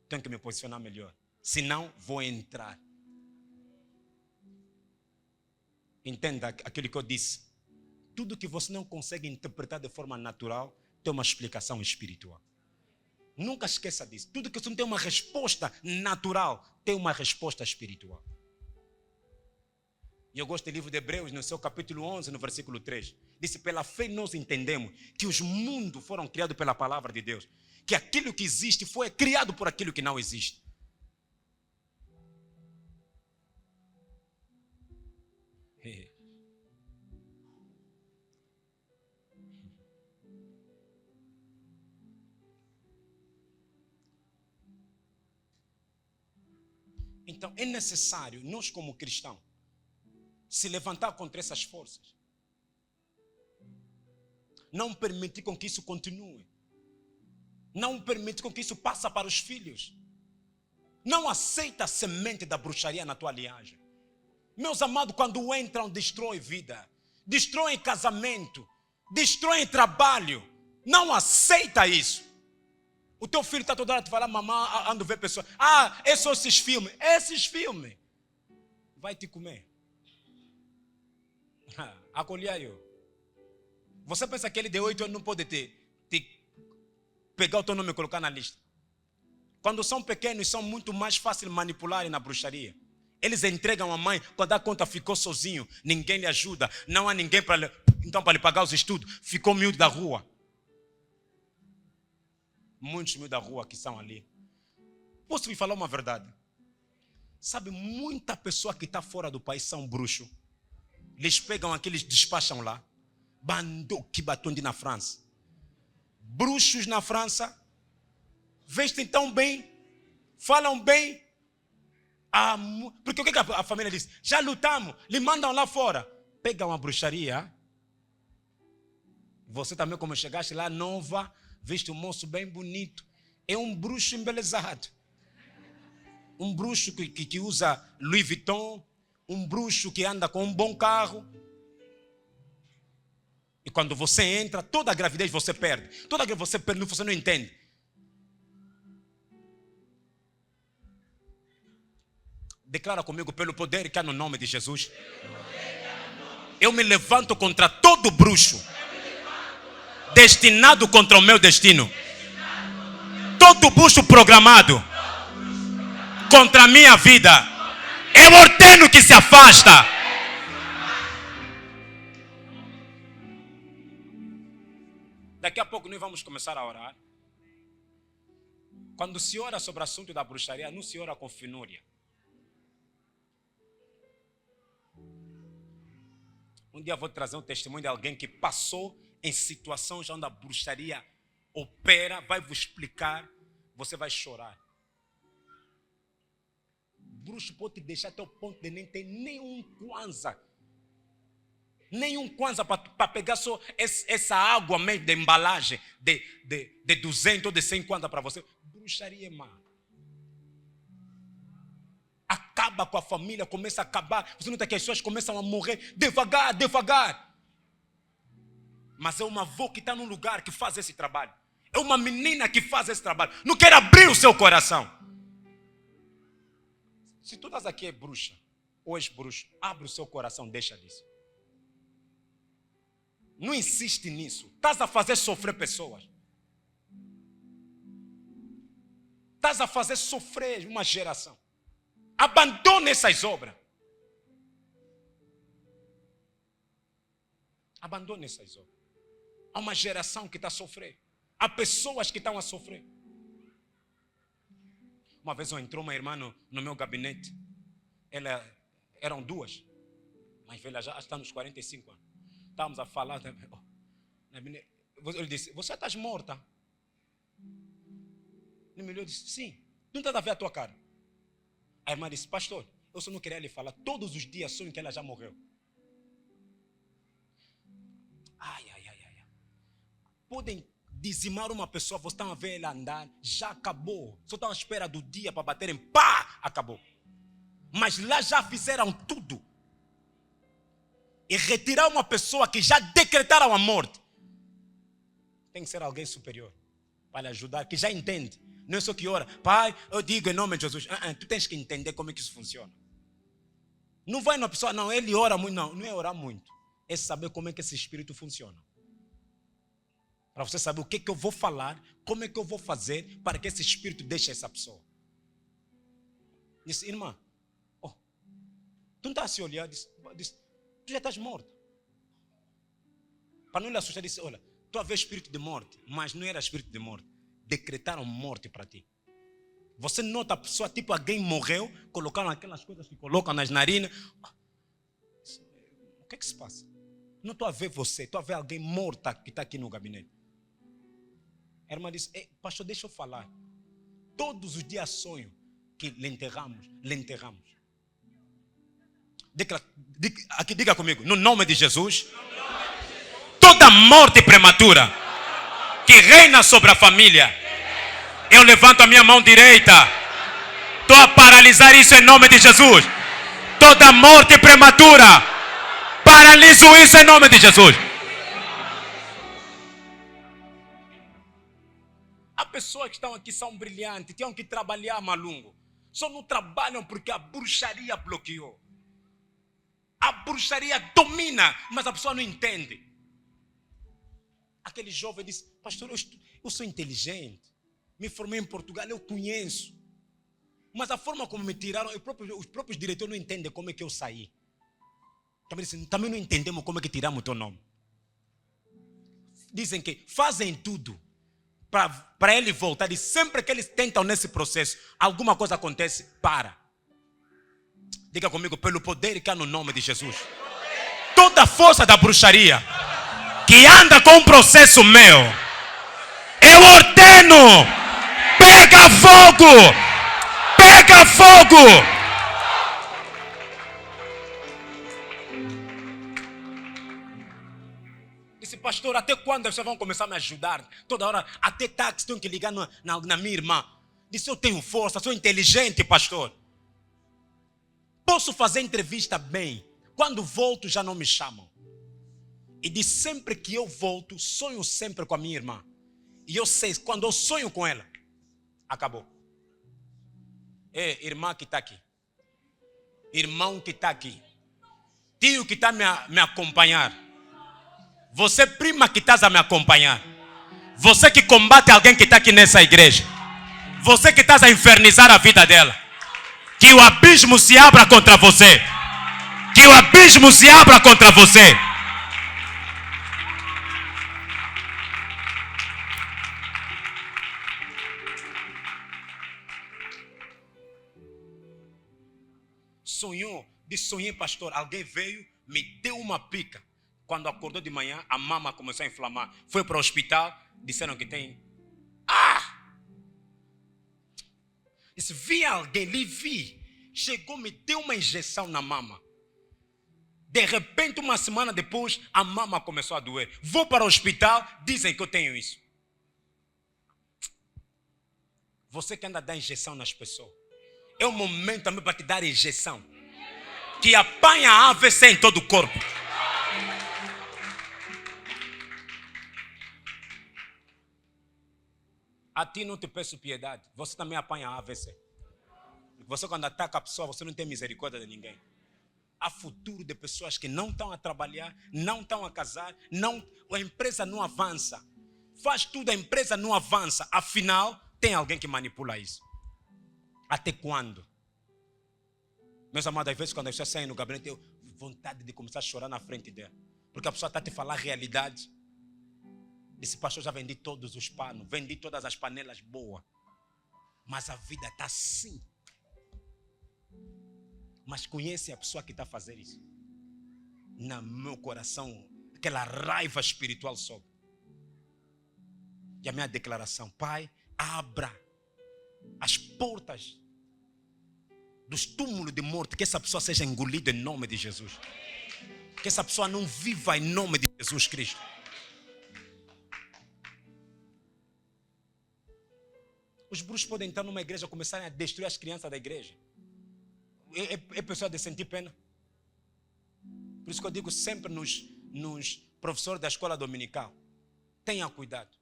Tenho que me posicionar melhor. Senão, vou entrar. Entenda aquilo que eu disse. Tudo que você não consegue interpretar de forma natural tem uma explicação espiritual. Nunca esqueça disso. Tudo que você não tem uma resposta natural tem uma resposta espiritual. E eu gosto do livro de Hebreus, no seu capítulo 11, no versículo 3. Disse, pela fé nós entendemos que os mundos foram criados pela palavra de Deus. Que aquilo que existe foi criado por aquilo que não existe. Então é necessário, nós como cristãos, se levantar contra essas forças. Não permitir com que isso continue. Não permitir com que isso passe para os filhos. Não aceita a semente da bruxaria na tua linhagem. Meus amados, quando entram, destrói vida. Destrói casamento. Destrói trabalho. Não aceita isso. O teu filho está toda hora a te falar, mamãe, ando ver pessoas. É só esses filmes. Esses filmes. Vai te comer. Acolher eu. Você pensa que ele de 8 anos não pode te pegar o teu nome e colocar na lista? Quando são pequenos, são muito mais fáceis de manipular na bruxaria. Eles entregam a mãe, quando dá conta ficou sozinho, ninguém lhe ajuda, não há ninguém para lhe pagar os estudos, ficou miúdo da rua. Muitos miúdos da rua que são ali. Posso lhe falar uma verdade? Sabe, muita pessoa que está fora do país são bruxos. Eles pegam aqueles, despacham lá. Bando que batonde na França. Bruxos na França. Vestem tão bem. Falam bem. Porque o que a família diz? Já lutamos. Lhe mandam lá fora. Pegam a bruxaria. Você também, como chegaste lá nova, viste um moço bem bonito. É um bruxo embelezado. Um bruxo que usa Louis Vuitton. Um bruxo que anda com um bom carro. E quando você entra, toda a gravidez você perde. Toda a gravidez você perde, você não entende. Declara comigo, pelo poder que há no nome de Jesus. Eu me levanto contra todo bruxo destinado contra o meu destino. Todo bruxo programado contra a minha vida. Eu ordeno que se afasta. Daqui a pouco nós vamos começar a orar. Quando se ora sobre o assunto da bruxaria, não se ora com finúria. Um dia eu vou trazer um testemunho de alguém que passou em situações onde a bruxaria opera, vai vos explicar, você vai chorar. O bruxo pode te deixar até o ponto de nem ter nenhum kwanza. Nenhum kwanza para pegar só essa água mesmo de embalagem de 200 ou de 100 kwanza para você. Bruxaria é má. Acaba com a família, começa a acabar. Você nota que as pessoas começam a morrer devagar, devagar. Mas é uma avó que está num lugar que faz esse trabalho. É uma menina que faz esse trabalho. Não quer abrir o seu coração. Se tu estás aqui é bruxa, ou és bruxo, abre o seu coração, deixa disso. Não insiste nisso. Estás a fazer sofrer pessoas. Estás a fazer sofrer uma geração. Abandone essas obras. Abandone essas obras. Há uma geração que está a sofrer. Há pessoas que estão a sofrer. Uma vez entrou uma irmã no meu gabinete. Eram duas. Mais velha, já está nos 45 anos. Estávamos a falar. Ele disse, você estás morta? Ele me olhou e disse, sim. Não estás a ver a tua cara? A irmã disse, pastor, eu só não queria lhe falar. Todos os dias sonho que ela já morreu. Ai. Podem dizimar uma pessoa, você está a ver ela andar, já acabou. Só estão à espera do dia para baterem, pá, acabou. Mas lá já fizeram tudo. E retirar uma pessoa que já decretaram a morte. Tem que ser alguém superior para lhe ajudar, que já entende. Não é só que ora, pai, eu digo em nome de Jesus. Tu tens que entender como é que isso funciona. Não vai na pessoa, não, ele ora muito. Não é orar muito. É saber como é que esse espírito funciona. Para você saber o que eu vou falar, como é que eu vou fazer para que esse espírito deixe essa pessoa. Disse, irmã, tu não estás a se olhar, disse, tu já estás morta. Para não lhe assustar, disse, olha, tu a ver espírito de morte, mas não era espírito de morte. Decretaram morte para ti. Você nota a pessoa, tipo alguém morreu, colocaram aquelas coisas que colocam nas narinas. O que é que se passa? Não estou a ver você, estou a ver alguém morta que está aqui no gabinete. A irmã disse, pastor, deixa eu falar. Todos os dias sonho que lhe enterramos. Aqui diga comigo, no nome de Jesus, toda morte prematura que reina sobre a família, eu levanto a minha mão direita. Estou a paralisar isso em nome de Jesus. Toda morte prematura, paraliso isso em nome de Jesus. Há pessoas que estão aqui, são brilhantes, tinham que trabalhar malungo. Só não trabalham porque a bruxaria bloqueou. A bruxaria domina, mas a pessoa não entende. Aquele jovem disse, pastor, eu sou inteligente. Me formei em Portugal, eu conheço. Mas a forma como me tiraram, os próprios diretores não entendem como é que eu saí. Também não entendemos como é que tiramos o teu nome. Dizem que fazem tudo para ele voltar. E sempre que eles tentam nesse processo, alguma coisa acontece, para. Diga comigo, pelo poder que há no nome de Jesus. Toda a força da bruxaria que anda com um processo meu, eu ordeno, pega fogo! Pega fogo! Disse, pastor, até quando vocês vão começar a me ajudar? Toda hora, até táxi, tenho que ligar na minha irmã. Disse, eu tenho força, sou inteligente, pastor. Posso fazer entrevista bem. Quando volto, já não me chamam. E de sempre que eu volto, sonho sempre com a minha irmã. E eu sei, quando eu sonho com ela, acabou. Irmã que está aqui. Irmão que está aqui. Tio que está a me acompanhar. Você, prima que estás a me acompanhar. Você que combate alguém que está aqui nessa igreja. Você que estás a infernizar a vida dela. Que o abismo se abra contra você. Que o abismo se abra contra você. Sonhei, pastor. Alguém veio, me deu uma pica. Quando acordou de manhã, a mama começou a inflamar. Foi para o hospital, disseram que tem. Disse, vi alguém, lhe vi. Chegou, me deu uma injeção na mama. De repente, uma semana depois, a mama começou a doer. Vou para o hospital, dizem que eu tenho isso. Você que anda a dar injeção nas pessoas, é o momento também para te dar injeção. Que apanha a AVC em todo o corpo. A ti não te peço piedade. Você também apanha a AVC. Você, quando ataca a pessoa, você não tem misericórdia de ninguém. Há futuro de pessoas que não estão a trabalhar, não estão a casar, a empresa não avança. Faz tudo, a empresa não avança. Afinal, tem alguém que manipula isso. Até quando? Meus amados, às vezes quando as pessoas saem no gabinete, eu tenho vontade de começar a chorar na frente dela. Porque a pessoa está a te falar a realidade. Esse pastor, já vendi todos os panos, vendi todas as panelas boas. Mas a vida está assim. Mas conhece a pessoa que está a fazer isso? No meu coração, aquela raiva espiritual sobe. E a minha declaração: Pai, abra as portas dos túmulos de morte, que essa pessoa seja engolida em nome de Jesus. Que essa pessoa não viva em nome de Jesus Cristo. Os bruxos podem entrar numa igreja e começarem a destruir as crianças da igreja. É pessoa de sentir pena. Por isso que eu digo sempre nos professores da escola dominical: tenha cuidado.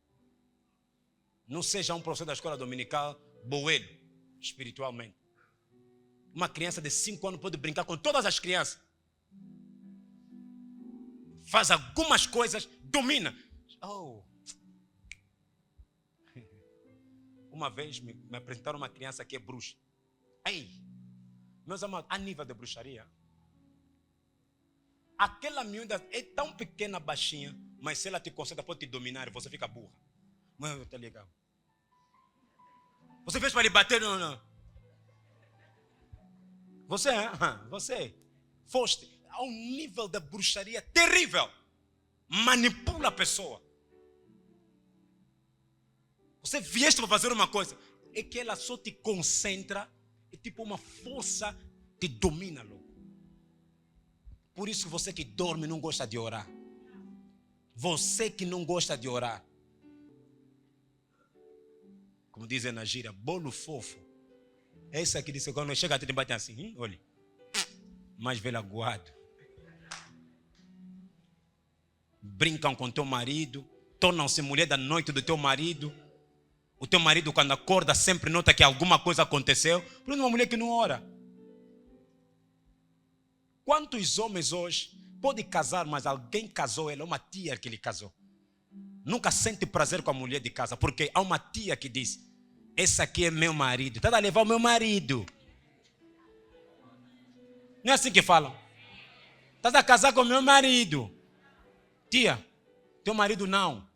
Não seja um professor da escola dominical boelho espiritualmente. Uma criança de 5 anos pode brincar com todas as crianças. Faz algumas coisas, domina. Uma vez me apresentaram uma criança que é bruxa. Meus amados, a nível de bruxaria, aquela miúda é tão pequena, baixinha, mas se ela te concentra, pode te dominar e você fica burra. Mas tá legal. Você fez para lhe bater? Não. Você foste a um nível de bruxaria terrível. Manipula a pessoa. Você vieste para fazer uma coisa, é que ela só te concentra, é tipo uma força te domina logo. Por isso você que dorme não gosta de orar. Você que não gosta de orar. Como dizem na gíria, bolo fofo. Esse aqui disse, quando chega até te bate assim, olha, mais velho aguado. Brincam com teu marido, tornam-se mulher da noite do teu marido. O teu marido, quando acorda, sempre nota que alguma coisa aconteceu. Por uma mulher que não ora. Quantos homens hoje podem casar, mas alguém casou ele, uma tia que ele casou. Nunca sente prazer com a mulher de casa, porque há uma tia que diz: esse aqui é meu marido. Está a levar o meu marido. Não é assim que falam? Estás a casar com o meu marido. Tia, teu marido não.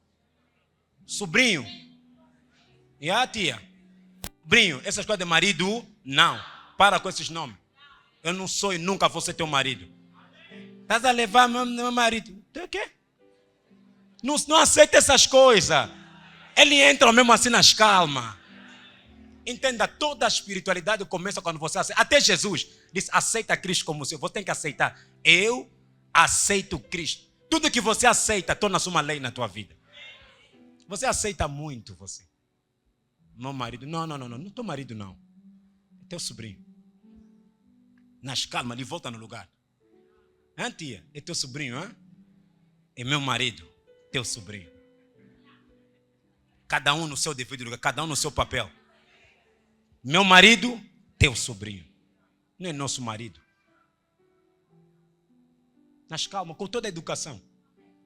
Sobrinho. E a tia? Sobrinho, essas coisas de marido, não. Para com esses nomes. Eu não sou e nunca vou ser teu marido. Estás a levar meu marido. O quê? Não aceita essas coisas. Ele entra mesmo assim nas calmas. Entenda, toda a espiritualidade começa quando você aceita. Até Jesus disse: aceita Cristo como seu. Você tem que aceitar. Eu aceito Cristo. Tudo que você aceita torna-se uma lei na tua vida. Você aceita muito, você. Meu marido, não teu marido não. É teu sobrinho. Nas calmas, ele volta no lugar. Tia, é teu sobrinho, hein? É meu marido, teu sobrinho. Cada um no seu devido lugar, cada um no seu papel. Meu marido, teu sobrinho. Não é nosso marido. Nas calmas, com toda a educação.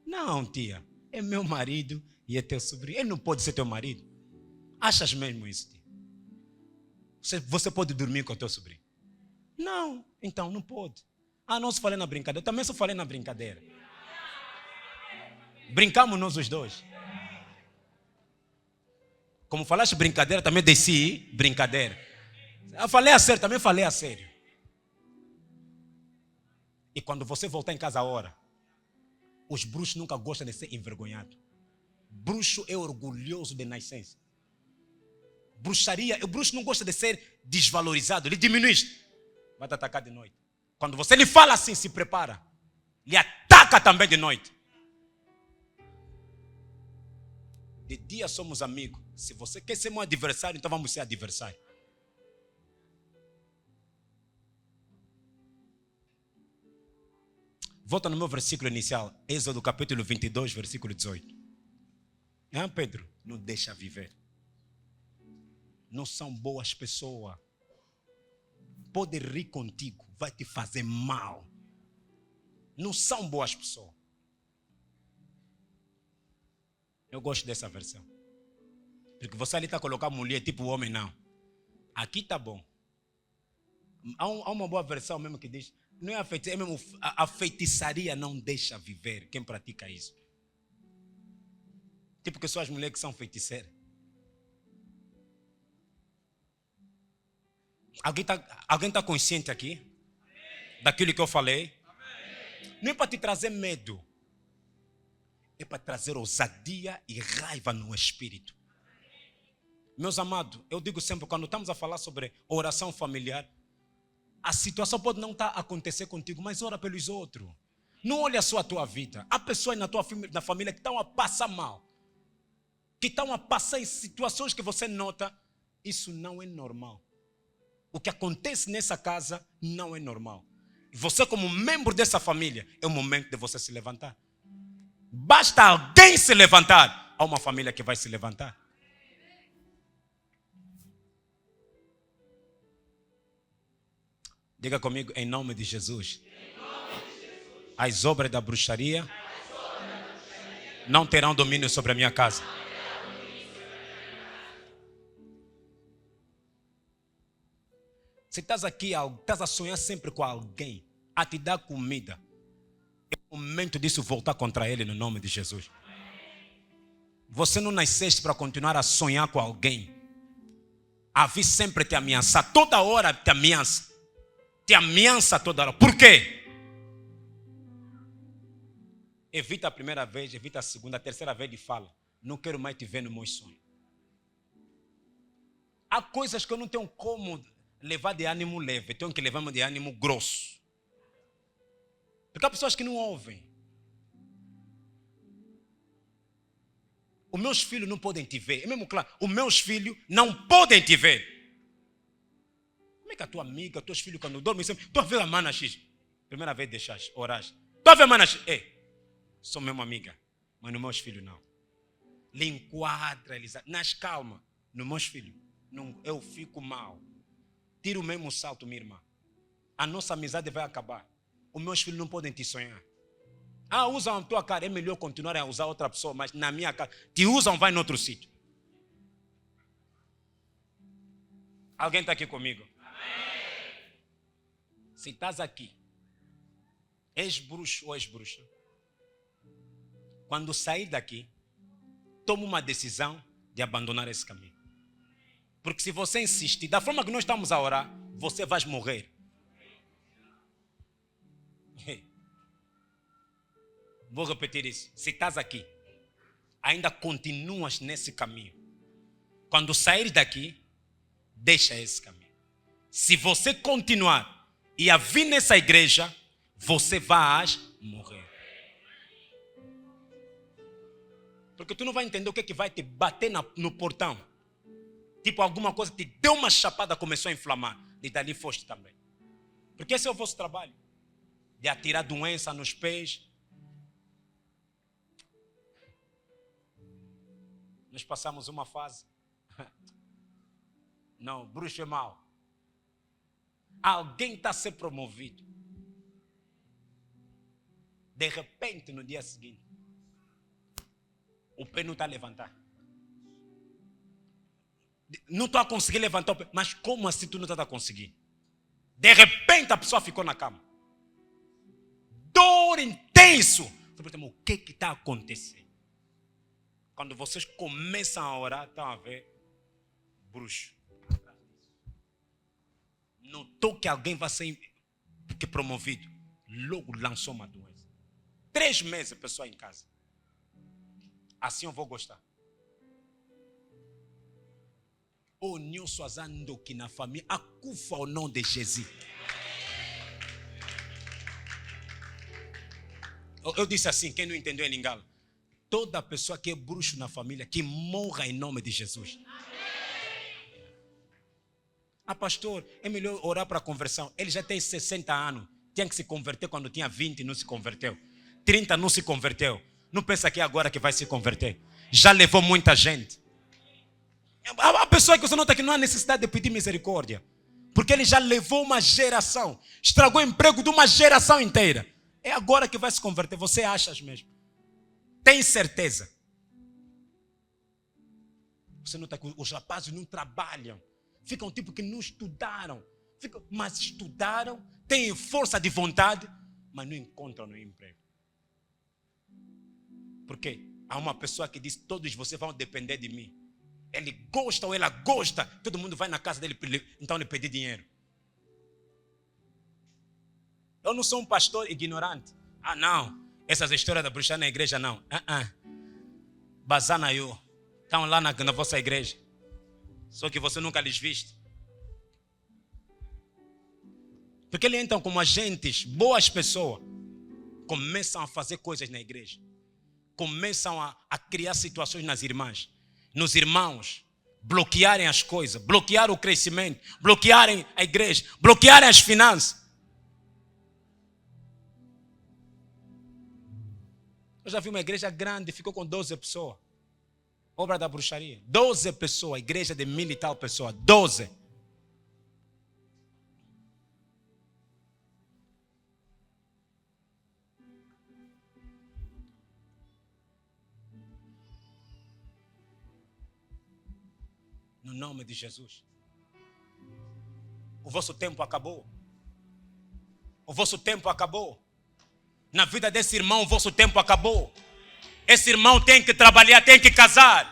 Não, tia, é meu marido e é teu sobrinho. Ele não pode ser teu marido. Achas mesmo isso, tia? Você pode dormir com o teu sobrinho? Não, então não pode. Não se falei na brincadeira. Eu também só falei na brincadeira. Brincamos nós os dois. Como falaste brincadeira, também desci brincadeira. Eu falei a sério, também falei a sério. E quando você voltar em casa a hora, os bruxos nunca gostam de ser envergonhados. Bruxo é orgulhoso de nascença. Bruxaria, o bruxo não gosta de ser desvalorizado, ele diminui. Vai te atacar de noite. Quando você lhe fala assim, se prepara. Lhe ataca também de noite. De dia somos amigos. Se você quer ser meu adversário, então vamos ser adversário. Volta no meu versículo inicial. Êxodo capítulo 22, versículo 18. Pedro, não deixa viver. Não são boas pessoas. pode rir contigo, vai te fazer mal. Não são boas pessoas. Eu gosto dessa versão. Porque você ali está colocando mulher tipo homem, não. Aqui está bom. Há uma boa versão mesmo que diz, não é a feitiçaria, é mesmo, a feitiçaria não deixa viver quem pratica isso. Tipo que são as mulheres que são feiticeiras. Alguém está consciente aqui? Daquilo que eu falei? Não é para te trazer medo. É para trazer ousadia e raiva no espírito. Meus amados, eu digo sempre, quando estamos a falar sobre oração familiar, a situação pode não estar a acontecer contigo, mas ora pelos outros. Não olha só a tua vida. Há pessoas na família que estão a passar mal. Que estão a passar em situações que você nota, isso não é normal. O que acontece nessa casa não é normal. E você, como membro dessa família, é o momento de você se levantar. Basta alguém se levantar, há uma família que vai se levantar. Diga comigo, em nome de Jesus. As obras da bruxaria não terão domínio sobre a minha casa. Se estás aqui, estás a sonhar sempre com alguém, a te dar comida, é o momento disso voltar contra ele no nome de Jesus. Você não nasceste para continuar a sonhar com alguém. A vida sempre te ameaça, toda hora te ameaça. Te ameaça toda hora. Por quê? Evita a primeira vez, evita a segunda, a terceira vez e fala, não quero mais te ver no meu sonho. Há coisas que eu não tenho como levar de ânimo leve, tenho que levar de ânimo grosso. Porque há pessoas que não ouvem. Os meus filhos não podem te ver. É mesmo claro, os meus filhos não podem te ver. Como é que a tua amiga, teus filhos quando dormem sempre, tu a ver a mana X? Primeira vez deixaste, oraste. Tu a ver a mana X? Ei, sou mesmo amiga, mas nos meus filhos não. Lhe enquadra, eles, nas calma, nos meus filhos, não, eu fico mal. Tira o mesmo salto, minha irmã. A nossa amizade vai acabar. Os meus filhos não podem te sonhar. Usam a tua cara, é melhor continuar a usar outra pessoa, mas na minha cara, te usam, vai em outro sítio. Alguém está aqui comigo? Amém. Se estás aqui, és bruxo ou és bruxa, quando sair daqui, toma uma decisão de abandonar esse caminho. Porque se você insistir, da forma que nós estamos a orar, você vai morrer. Vou repetir isso. Se estás aqui, ainda continuas nesse caminho. Quando sair daqui, deixa esse caminho. Se você continuar e a vir nessa igreja, você vai morrer. Porque tu não vai entender o que vai te bater no portão. Tipo, alguma coisa te deu uma chapada, começou a inflamar. E dali foste também. Porque esse é o vosso trabalho. De atirar doença nos pés. Nós passamos uma fase. Não, bruxo é mau. Alguém está a ser promovido. De repente, no dia seguinte, o pé não está a levantar. Não estou a conseguir levantar o pé. Mas como assim tu não está a conseguir? De repente a pessoa ficou na cama. Dor intenso. O que está acontecendo? Quando vocês começam a orar, estão a ver bruxo. Notou que alguém vai ser promovido. Logo lançou uma doença. 3 meses a pessoa em casa. Assim eu vou gostar. O Nilson azando que na família acufa o nome de Jesus. Eu disse assim, quem não entendeu em Lingala, toda pessoa que é bruxo na família, que morra em nome de Jesus. Pastor, é melhor orar para a conversão. Ele já tem 60 anos, tinha que se converter quando tinha 20 e não se converteu. 30 não se converteu. Não pensa que é agora que vai se converter. Já levou muita gente. A pessoa que você nota que não há necessidade de pedir misericórdia. Porque ele já levou uma geração, estragou o emprego de uma geração inteira. É agora que vai se converter, você acha mesmo? Tem certeza? Você nota que os rapazes não trabalham, ficam tipo que não estudaram, mas estudaram, têm força de vontade, mas não encontram no emprego. Por quê? Há uma pessoa que diz, todos vocês vão depender de mim. Ele gosta ou ela gosta, todo mundo vai na casa dele, então lhe pedir dinheiro. Eu não sou um pastor ignorante. Ah, não. Essas histórias da bruxaria na igreja, não. Bazana eu. Estão lá na vossa igreja. Só que você nunca lhes viste. Porque eles entram como agentes, boas pessoas. Começam a fazer coisas na igreja. Começam a criar situações nas irmãs. Nos irmãos. Bloquearem as coisas. Bloquear o crescimento. Bloquearem a igreja. Bloquearem as finanças. Eu já vi uma igreja grande, ficou com 12 pessoas. Obra da bruxaria. 12 pessoas, igreja de 1000 e tal pessoas. 12. No nome de Jesus. O vosso tempo acabou. O vosso tempo acabou. Na vida desse irmão, o vosso tempo acabou. Esse irmão tem que trabalhar, tem que casar.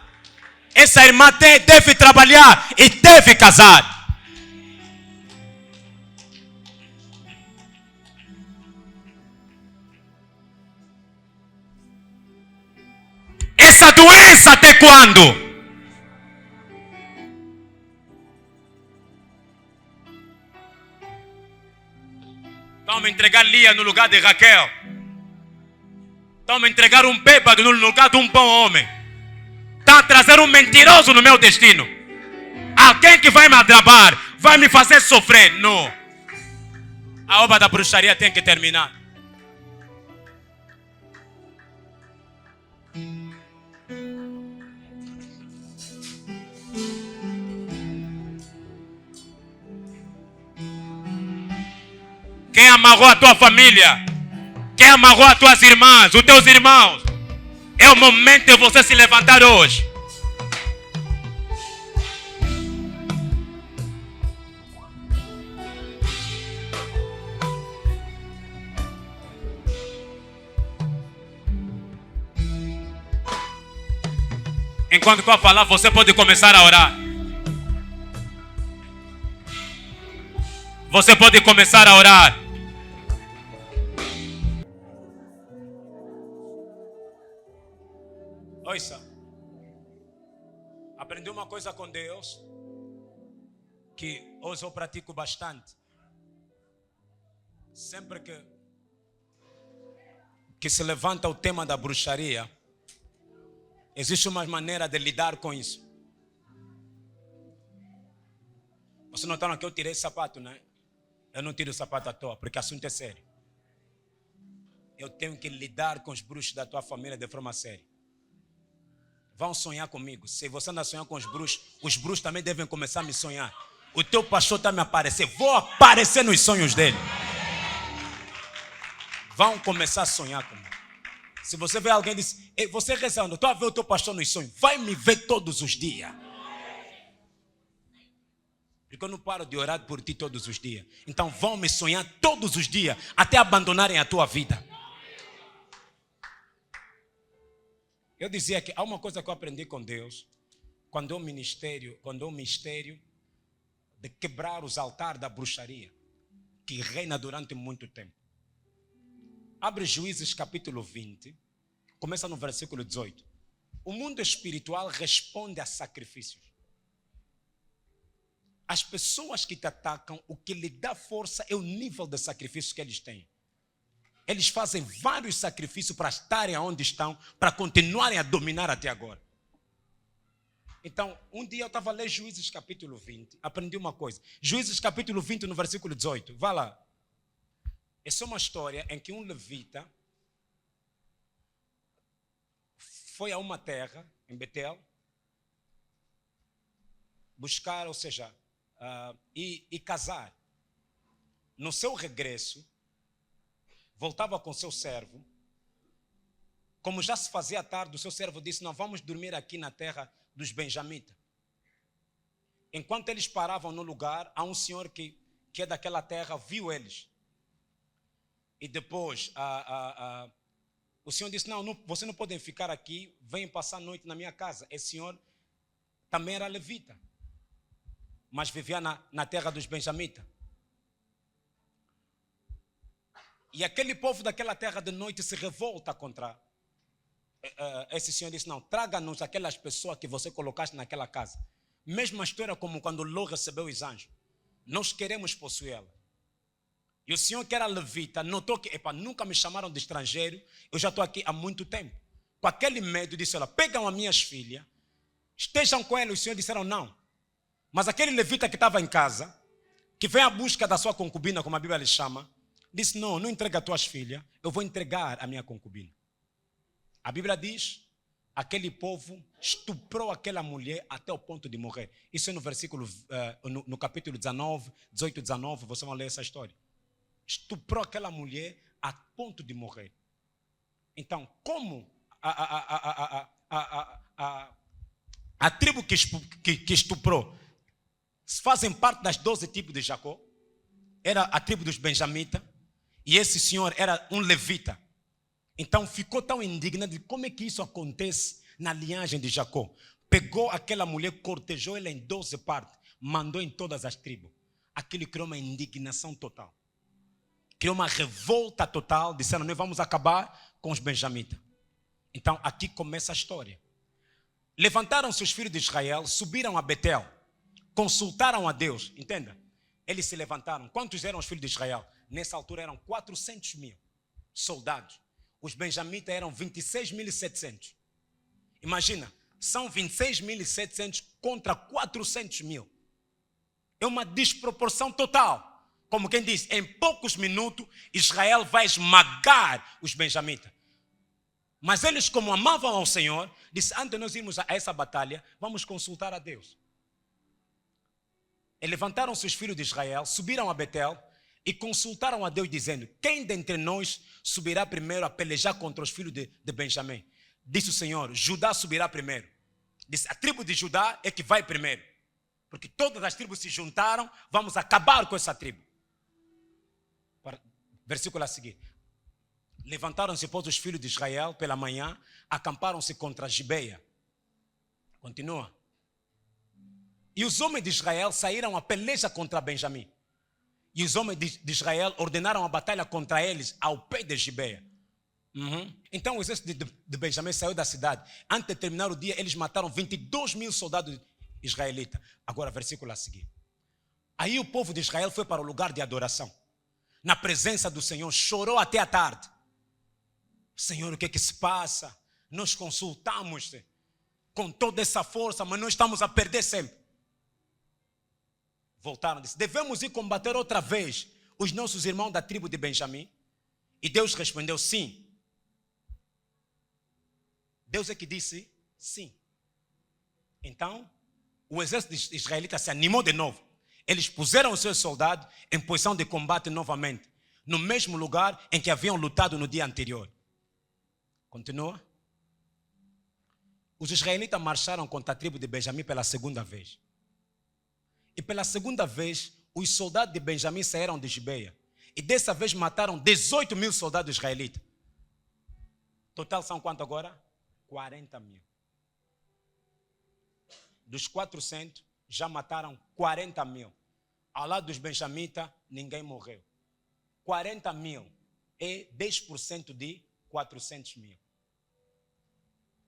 Essa irmã deve trabalhar e deve casar. Essa doença até quando? Estão me entregar Lia no lugar de Raquel. Estão me entregar um bêbado no lugar de um bom homem. Está a trazer um mentiroso no meu destino. Alguém que vai me atrabar, vai me fazer sofrer. Não. A obra da bruxaria tem que terminar. Quem amarrou a tua família? Quem amarrou as tuas irmãs, os teus irmãos? É o momento de você se levantar hoje. Enquanto estou a falar, você pode começar a orar. Você pode começar a orar. Ouça. Aprendi uma coisa com Deus que hoje eu pratico bastante. Sempre que se levanta o tema da bruxaria, existe uma maneira de lidar com isso. Vocês notaram que eu tirei sapato, né? Eu não tiro o sapato à toa, porque o assunto é sério. Eu tenho que lidar com os bruxos da tua família de forma séria. Vão sonhar comigo. Se você não sonhar com os bruxos também devem começar a me sonhar. O teu pastor está me aparecer. Vou aparecer nos sonhos dele. Vão começar a sonhar comigo. Se você vê alguém e diz, você rezando, estou a ver o teu pastor nos sonhos. Vai me ver todos os dias. Porque eu não paro de orar por ti todos os dias. Então vão me sonhar todos os dias, até abandonarem a tua vida. Eu dizia que há uma coisa que eu aprendi com Deus, quando o mistério de quebrar os altares da bruxaria, que reina durante muito tempo. Abre Juízes capítulo 20, começa no versículo 18. O mundo espiritual responde a sacrifícios. As pessoas que te atacam, o que lhe dá força é o nível de sacrifício que eles têm. Eles fazem vários sacrifícios para estarem onde estão, para continuarem a dominar até agora. Então, um dia eu estava a ler Juízes capítulo 20, aprendi uma coisa. Juízes capítulo 20, no versículo 18, vá lá. Essa é uma história em que um levita foi a uma terra, em Betel, buscar, ou seja, e casar. No seu regresso, voltava com seu servo. Como já se fazia tarde, o seu servo disse: não, vamos dormir aqui na terra dos benjamitas. Enquanto eles paravam no lugar, há um senhor que é daquela terra, viu eles. E depois, o senhor disse: não, vocês não podem ficar aqui, venham passar a noite na minha casa. Esse senhor também era levita, mas vivia na terra dos benjamitas. E aquele povo daquela terra de noite se revolta contra esse senhor. Disse: não, traga-nos aquelas pessoas que você colocaste naquela casa. Mesma história como quando Ló recebeu os anjos. Nós queremos possuí-la. E o senhor que era levita notou que nunca me chamaram de estrangeiro, eu já estou aqui há muito tempo. Com aquele medo, disse: olha, pegam as minhas filhas, estejam com elas. Os senhores disseram: não. Mas aquele levita que estava em casa, que vem à busca da sua concubina, como a Bíblia lhe chama, disse: não, não entrega as tuas filhas, eu vou entregar a minha concubina. A Bíblia diz: aquele povo estuprou aquela mulher até o ponto de morrer. Isso é no versículo, no capítulo 19, 18 e 19, vocês vão ler essa história. Estuprou aquela mulher a ponto de morrer. Então, como a tribo que estuprou fazem parte das 12 tribos de Jacó, era a tribo dos benjamitas, e esse senhor era um levita. Então ficou tão indignado de como é que isso acontece na linhagem de Jacó. Pegou aquela mulher, cortejou ela em 12 partes, mandou em todas as tribos. Aquilo criou uma indignação total. Criou uma revolta total, disseram: nós vamos acabar com os benjamitas. Então aqui começa a história. Levantaram-se os filhos de Israel, subiram a Betel, consultaram a Deus. Entenda? Eles se levantaram. Quantos eram os filhos de Israel? Nessa altura eram 400 mil soldados. Os benjamitas eram 26.700. Imagina, são 26.700 contra 400 mil. É uma desproporção total. Como quem diz, em poucos minutos Israel vai esmagar os benjamitas. Mas eles, como amavam ao Senhor, disseram: antes de nós irmos a essa batalha, vamos consultar a Deus. E levantaram-se os filhos de Israel, subiram a Betel e consultaram a Deus, dizendo: quem dentre nós subirá primeiro a pelejar contra os filhos de Benjamim? Disse o Senhor: Judá subirá primeiro. Disse: a tribo de Judá é que vai primeiro, porque todas as tribos se juntaram, vamos acabar com essa tribo. Versículo a seguir. Levantaram-se, pois, os filhos de Israel pela manhã, acamparam-se contra Gibeia. Continua. E os homens de Israel saíram a peleja contra Benjamim. E os homens de Israel ordenaram a batalha contra eles ao pé de Gibeia. Então o exército de Benjamim saiu da cidade. Antes de terminar o dia, eles mataram 22 mil soldados israelitas. Agora, versículo a seguir. Aí o povo de Israel foi para o lugar de adoração. Na presença do Senhor, chorou até a tarde. Senhor, o que é que se passa? Nós consultamos com toda essa força, mas nós estamos a perder sempre. Voltaram e disseram: devemos ir combater outra vez os nossos irmãos da tribo de Benjamim? E Deus respondeu: sim. Deus é que disse sim. Então, o exército israelita se animou de novo. Eles puseram os seus soldados em posição de combate novamente, no mesmo lugar em que haviam lutado no dia anterior. Continua. Os israelitas marcharam contra a tribo de Benjamim pela segunda vez. E pela segunda vez, os soldados de Benjamim saíram de Gibeia. E dessa vez mataram 18 mil soldados israelitas. Total são quanto agora? 40 mil. Dos 400, já mataram 40 mil. Ao lado dos benjamitas, ninguém morreu. 40 mil é 10% de 400 mil.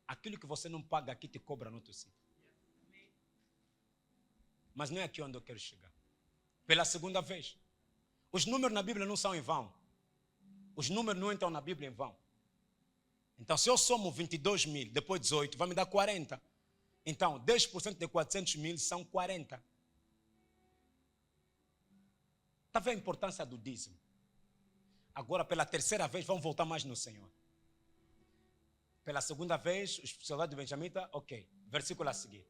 Aquilo que você não paga aqui te cobra no outro sítio. Mas não é aqui onde eu quero chegar. Pela segunda vez. Os números na Bíblia não são em vão. Os números não entram na Bíblia em vão. Então, se eu somo 22 mil, depois 18, vai me dar 40. Então, 10% de 400 mil são 40. Está vendo a importância do dízimo? Agora, pela terceira vez, vamos voltar mais no Senhor. Pela segunda vez, os soldados de Benjamim, ok. Versículo a seguir.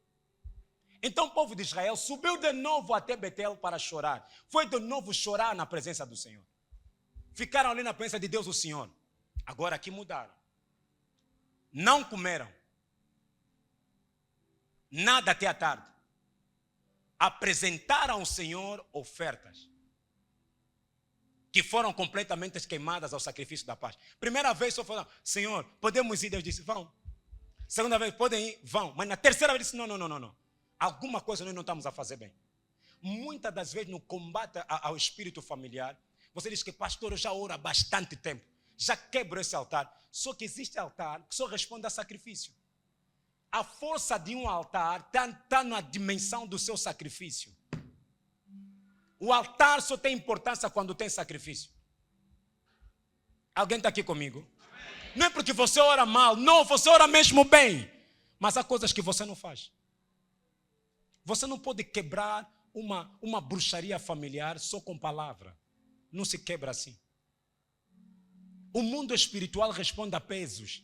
Então o povo de Israel subiu de novo até Betel para chorar. Foi de novo chorar na presença do Senhor. Ficaram ali na presença de Deus, o Senhor. Agora aqui mudaram. Não comeram nada até a tarde. Apresentaram ao Senhor ofertas que foram completamente queimadas ao sacrifício da paz. Primeira vez só falaram: Senhor, podemos ir? Deus disse: vão. Segunda vez: podem ir? Vão. Mas na terceira vez disse: não. Alguma coisa nós não estamos a fazer bem. Muitas das vezes no combate ao espírito familiar, você diz que: pastor, eu já oro há bastante tempo, já quebro esse altar. Só que existe altar que só responde a sacrifício. A força de um altar está na dimensão do seu sacrifício. O altar só tem importância quando tem sacrifício. Alguém está aqui comigo? Amém. Não é porque você ora mal, não, você ora mesmo bem. Mas há coisas que você não faz. Você não pode quebrar uma bruxaria familiar só com palavra. Não se quebra assim. O mundo espiritual responde a pesos.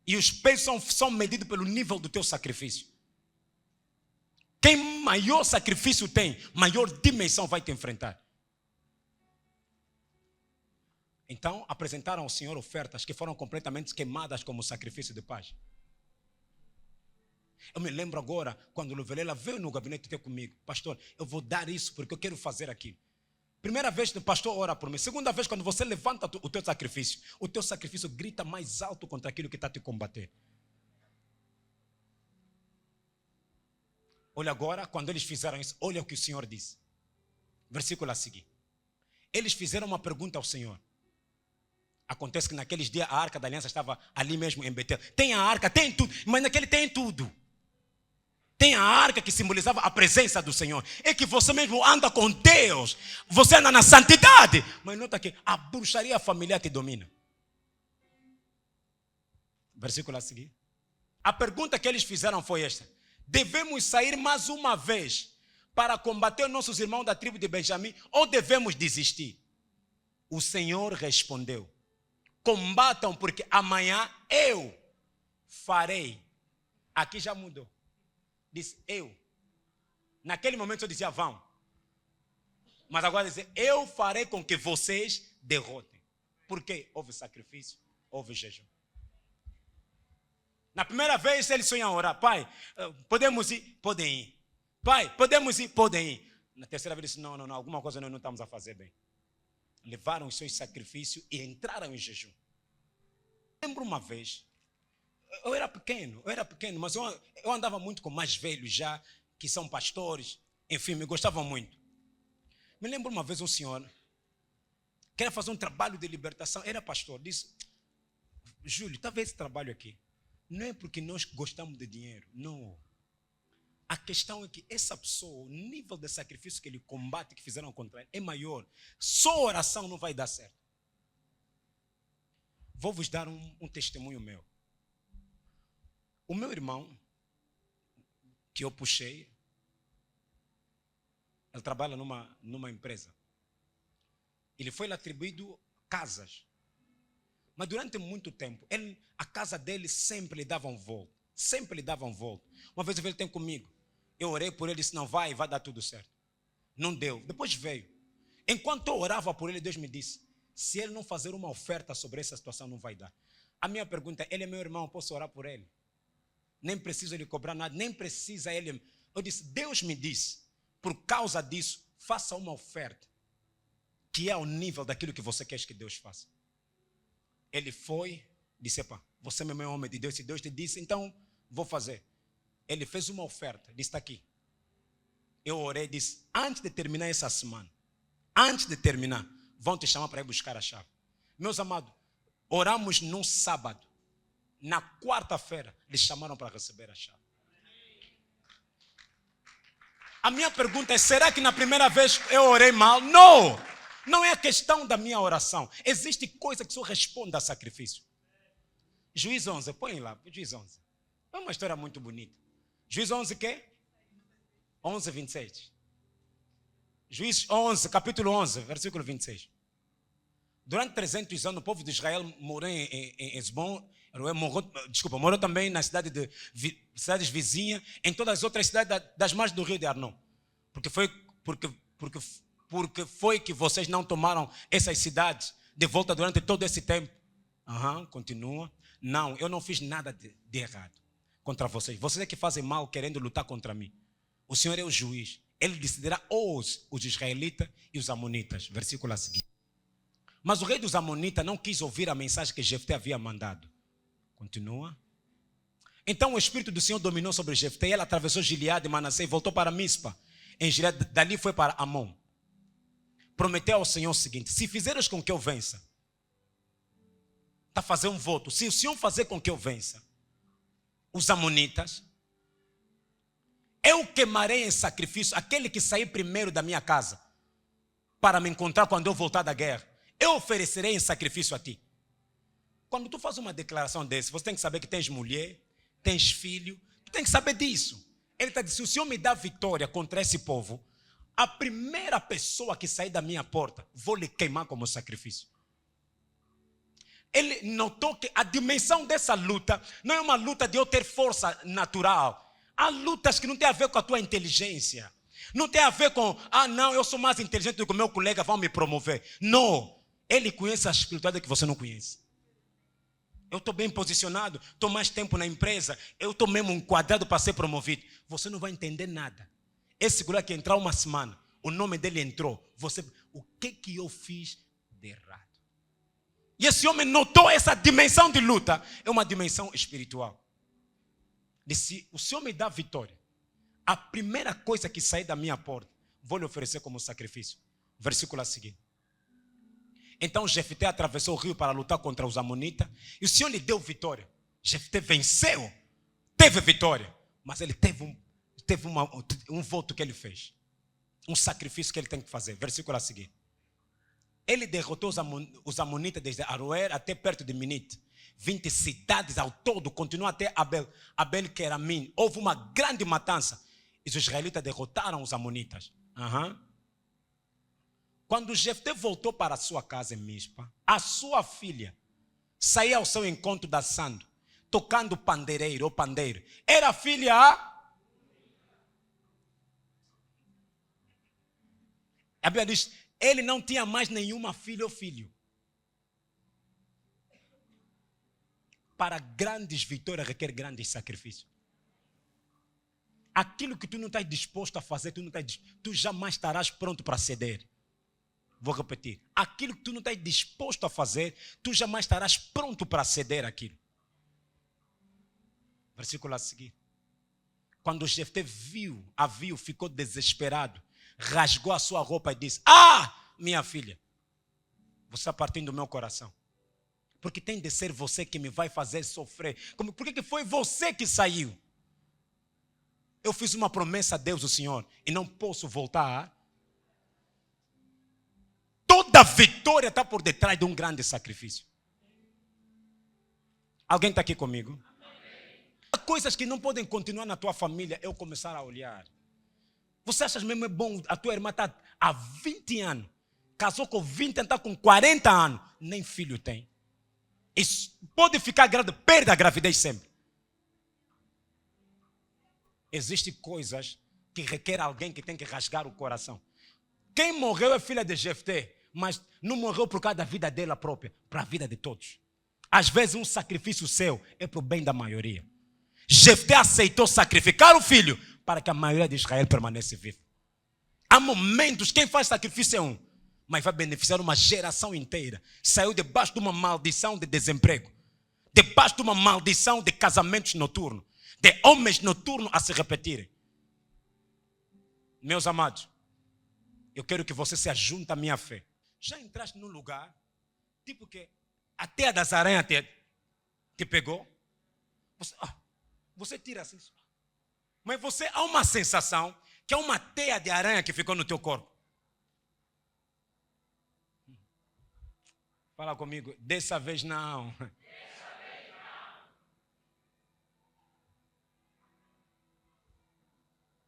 E os pesos são medidos pelo nível do teu sacrifício. Quem maior sacrifício tem, maior dimensão vai te enfrentar. Então, apresentaram ao Senhor ofertas que foram completamente queimadas como sacrifício de paz. Eu me lembro agora, quando o Luvelela veio no gabinete ter comigo: pastor, eu vou dar isso porque eu quero fazer aquilo. Primeira vez que o pastor ora por mim. Segunda vez, quando você levanta o teu sacrifício grita mais alto contra aquilo que está te combater. Olha agora, quando eles fizeram isso, olha o que o Senhor disse. Versículo a seguir. Eles fizeram uma pergunta ao Senhor. Acontece que naqueles dias a arca da aliança estava ali mesmo em Betel. Tem a arca, tem tudo, mas naquele tem tudo. Tem a arca que simbolizava a presença do Senhor. É que você mesmo anda com Deus. Você anda na santidade. Mas nota que a bruxaria familiar te domina. Versículo a seguir. A pergunta que eles fizeram foi esta: devemos sair mais uma vez para combater nossos irmãos da tribo de Benjamim ou devemos desistir? O Senhor respondeu: combatam, porque amanhã eu farei. Aqui já mudou. Diz eu. Naquele momento eu dizia vão. Mas agora diz: eu farei com que vocês derrotem. Por quê? Houve sacrifício, houve jejum. Na primeira vez eles iam orar: pai, podemos ir? Podem ir. Pai, podemos ir? Podem ir. Na terceira vez disse: não, alguma coisa nós não estamos a fazer bem. Levaram os seus sacrifícios e entraram em jejum. Lembro uma vez, eu era pequeno, mas eu andava muito com mais velhos já, que são pastores, enfim, me gostavam muito. Me lembro uma vez um senhor, queria fazer um trabalho de libertação, era pastor, disse: Júlio, está vendo esse trabalho aqui? Não é porque nós gostamos de dinheiro, não. A questão é que essa pessoa, o nível de sacrifício que ele combate, que fizeram contra ele, é maior. Só oração não vai dar certo. Vou vos dar um testemunho meu. O meu irmão, que eu puxei, ele trabalha numa empresa. Ele foi atribuído casas. Mas durante muito tempo, a casa dele sempre lhe davam volta. Sempre lhe davam volta. Uma vez ele tem comigo. Eu orei por ele e disse: não, vai dar tudo certo. Não deu. Depois veio. Enquanto eu orava por ele, Deus me disse: se ele não fazer uma oferta sobre essa situação, não vai dar. A minha pergunta é: ele é meu irmão, posso orar por ele? Nem preciso ele cobrar nada, nem precisa ele. Eu disse: Deus me disse, por causa disso, faça uma oferta que é ao nível daquilo que você quer que Deus faça. Ele foi, disse: pá, você mesmo é homem de Deus, se Deus te disse, então vou fazer. Ele fez uma oferta, disse: está aqui. Eu orei, disse: antes de terminar essa semana, vão te chamar para ir buscar a chave. Meus amados, oramos num sábado. Na quarta-feira, eles chamaram para receber a chave. A minha pergunta é: será que na primeira vez eu orei mal? Não! Não é a questão da minha oração. Existe coisa que só responde a sacrifício. Juiz 11, põe lá, Juiz 11. É uma história muito bonita. Juiz 11 quê? 11, 26. Juiz 11, capítulo 11, versículo 26. Durante 300 anos, o povo de Israel morou em Esbom Aroé morou também na cidades vizinhas, em todas as outras cidades das margens do rio de Arnon. Porque foi que vocês não tomaram essas cidades de volta durante todo esse tempo. Continua. Não, eu não fiz nada de errado contra vocês. Vocês é que fazem mal querendo lutar contra mim. O Senhor é o juiz. Ele decidirá os israelitas e os amonitas. Versículo a seguir. Mas o rei dos amonitas não quis ouvir a mensagem que Jefté havia mandado. Continua. Então o Espírito do Senhor dominou sobre Jefté. Ele atravessou Gileade e Manassés e voltou para Mispa. Em Gileade, dali foi para Amon. Prometeu ao Senhor o seguinte: se fizeres com que eu vença, está fazendo um voto. Se o Senhor fazer com que eu vença os amonitas, eu queimarei em sacrifício aquele que sair primeiro da minha casa para me encontrar quando eu voltar da guerra. Eu oferecerei em sacrifício a ti. Quando tu faz uma declaração dessa, você tem que saber que tens mulher, tens filho, tu tem que saber disso. Ele está dizendo: se o Senhor me dá vitória contra esse povo, a primeira pessoa que sair da minha porta, vou lhe queimar como sacrifício. Ele notou que a dimensão dessa luta não é uma luta de eu ter força natural. Há lutas que não tem a ver com a tua inteligência. Não tem a ver com, não, eu sou mais inteligente do que o meu colega, vão me promover. Não. Ele conhece a espiritualidade que você não conhece. Eu estou bem posicionado, estou mais tempo na empresa, eu estou mesmo enquadrado para ser promovido. Você não vai entender nada. Esse colega que entrar uma semana, o nome dele entrou. O que eu fiz de errado? E esse homem notou essa dimensão de luta. É uma dimensão espiritual. Disse: o Senhor me dá vitória, a primeira coisa que sair da minha porta, vou lhe oferecer como sacrifício. Versículo a seguir. Então Jefté atravessou o rio para lutar contra os amonitas. E o Senhor lhe deu vitória. Jefté venceu. Teve vitória. Mas ele teve um voto que ele fez. Um sacrifício que ele tem que fazer. Versículo a seguir. Ele derrotou os amonitas desde Aroer até perto de Minite. 20 cidades ao todo, continuou até Abel-Keramim. Houve uma grande matança. E os israelitas derrotaram os amonitas. Quando Jefté voltou para a sua casa em Mispa, a sua filha saía ao seu encontro dançando, tocando pandeireiro ou pandeiro. Era a filha. A Bíblia diz: ele não tinha mais nenhuma filha ou filho. Para grandes vitórias requer grandes sacrifícios. Aquilo que tu não estás disposto a fazer, tu jamais estarás pronto para ceder. Vou repetir. Aquilo que tu não estás disposto a fazer, tu jamais estarás pronto para ceder aquilo. Versículo a seguir. Quando Jefté a viu, ficou desesperado. Rasgou a sua roupa e disse: minha filha, você está partindo do meu coração. Porque tem de ser você que me vai fazer sofrer. Por que foi você que saiu? Eu fiz uma promessa a Deus, o Senhor, e não posso voltar. Toda vitória está por detrás de um grande sacrifício. Alguém está aqui comigo? Há coisas que não podem continuar na tua família. Eu começar a olhar. Você acha mesmo é bom? A tua irmã está há 20 anos. Casou com 20 anos, está com 40 anos. Nem filho tem. Isso pode ficar grávida, perde a gravidez sempre. Existem coisas que requerem alguém que tem que rasgar o coração. Quem morreu é filha de Jefté, mas não morreu por causa da vida dela própria, para a vida de todos. Às vezes um sacrifício seu é para o bem da maioria. Jefté aceitou sacrificar o filho para que a maioria de Israel permaneça viva. Há momentos, quem faz sacrifício é um, mas vai beneficiar uma geração inteira. Saiu debaixo de uma maldição de desemprego, debaixo de uma maldição de casamentos noturnos, de homens noturnos a se repetirem. Meus amados, eu quero que você se ajunte à minha fé. Já entraste num lugar, tipo que até a das aranhas te pegou? Você tira assim. Mas há uma sensação que é uma teia de aranha que ficou no teu corpo. Fala comigo, dessa vez não.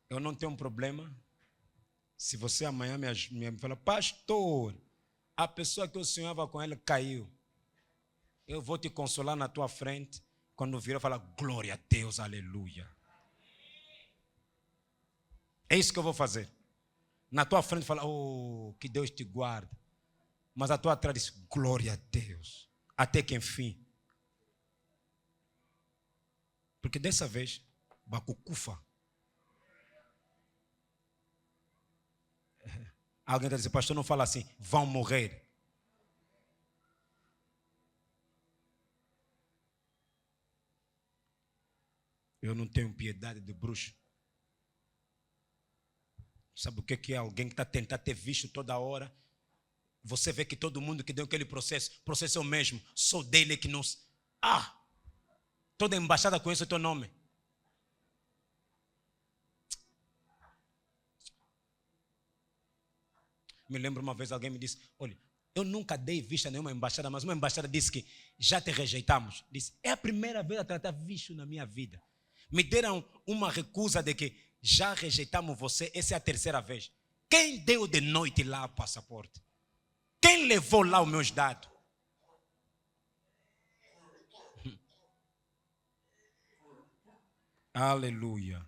Eu não tenho um problema. Se você amanhã me fala: pastor, a pessoa que eu sonhava com ela caiu. Eu vou te consolar na tua frente. Quando virar, fala glória a Deus, aleluia. É isso que eu vou fazer. Na tua frente fala, oh, que Deus te guarde. Mas a tua atrás diz, glória a Deus. Até que enfim. Porque dessa vez, bacucufa. Alguém está dizendo, pastor, não fala assim, vão morrer. Eu não tenho piedade de bruxo. Sabe o que é alguém que está tentando ter visto toda hora? Você vê que todo mundo que deu aquele processo é o mesmo. Só dele que não... Toda embaixada conhece o teu nome. Me lembro uma vez alguém me disse, olha, eu nunca dei vista a nenhuma embaixada, mas uma embaixada disse que já te rejeitamos. Disse, é a primeira vez a tratar visto na minha vida. Me deram uma recusa de que já rejeitamos você, essa é a terceira vez. Quem deu de noite lá o passaporte? Quem levou lá os meus dados? Aleluia.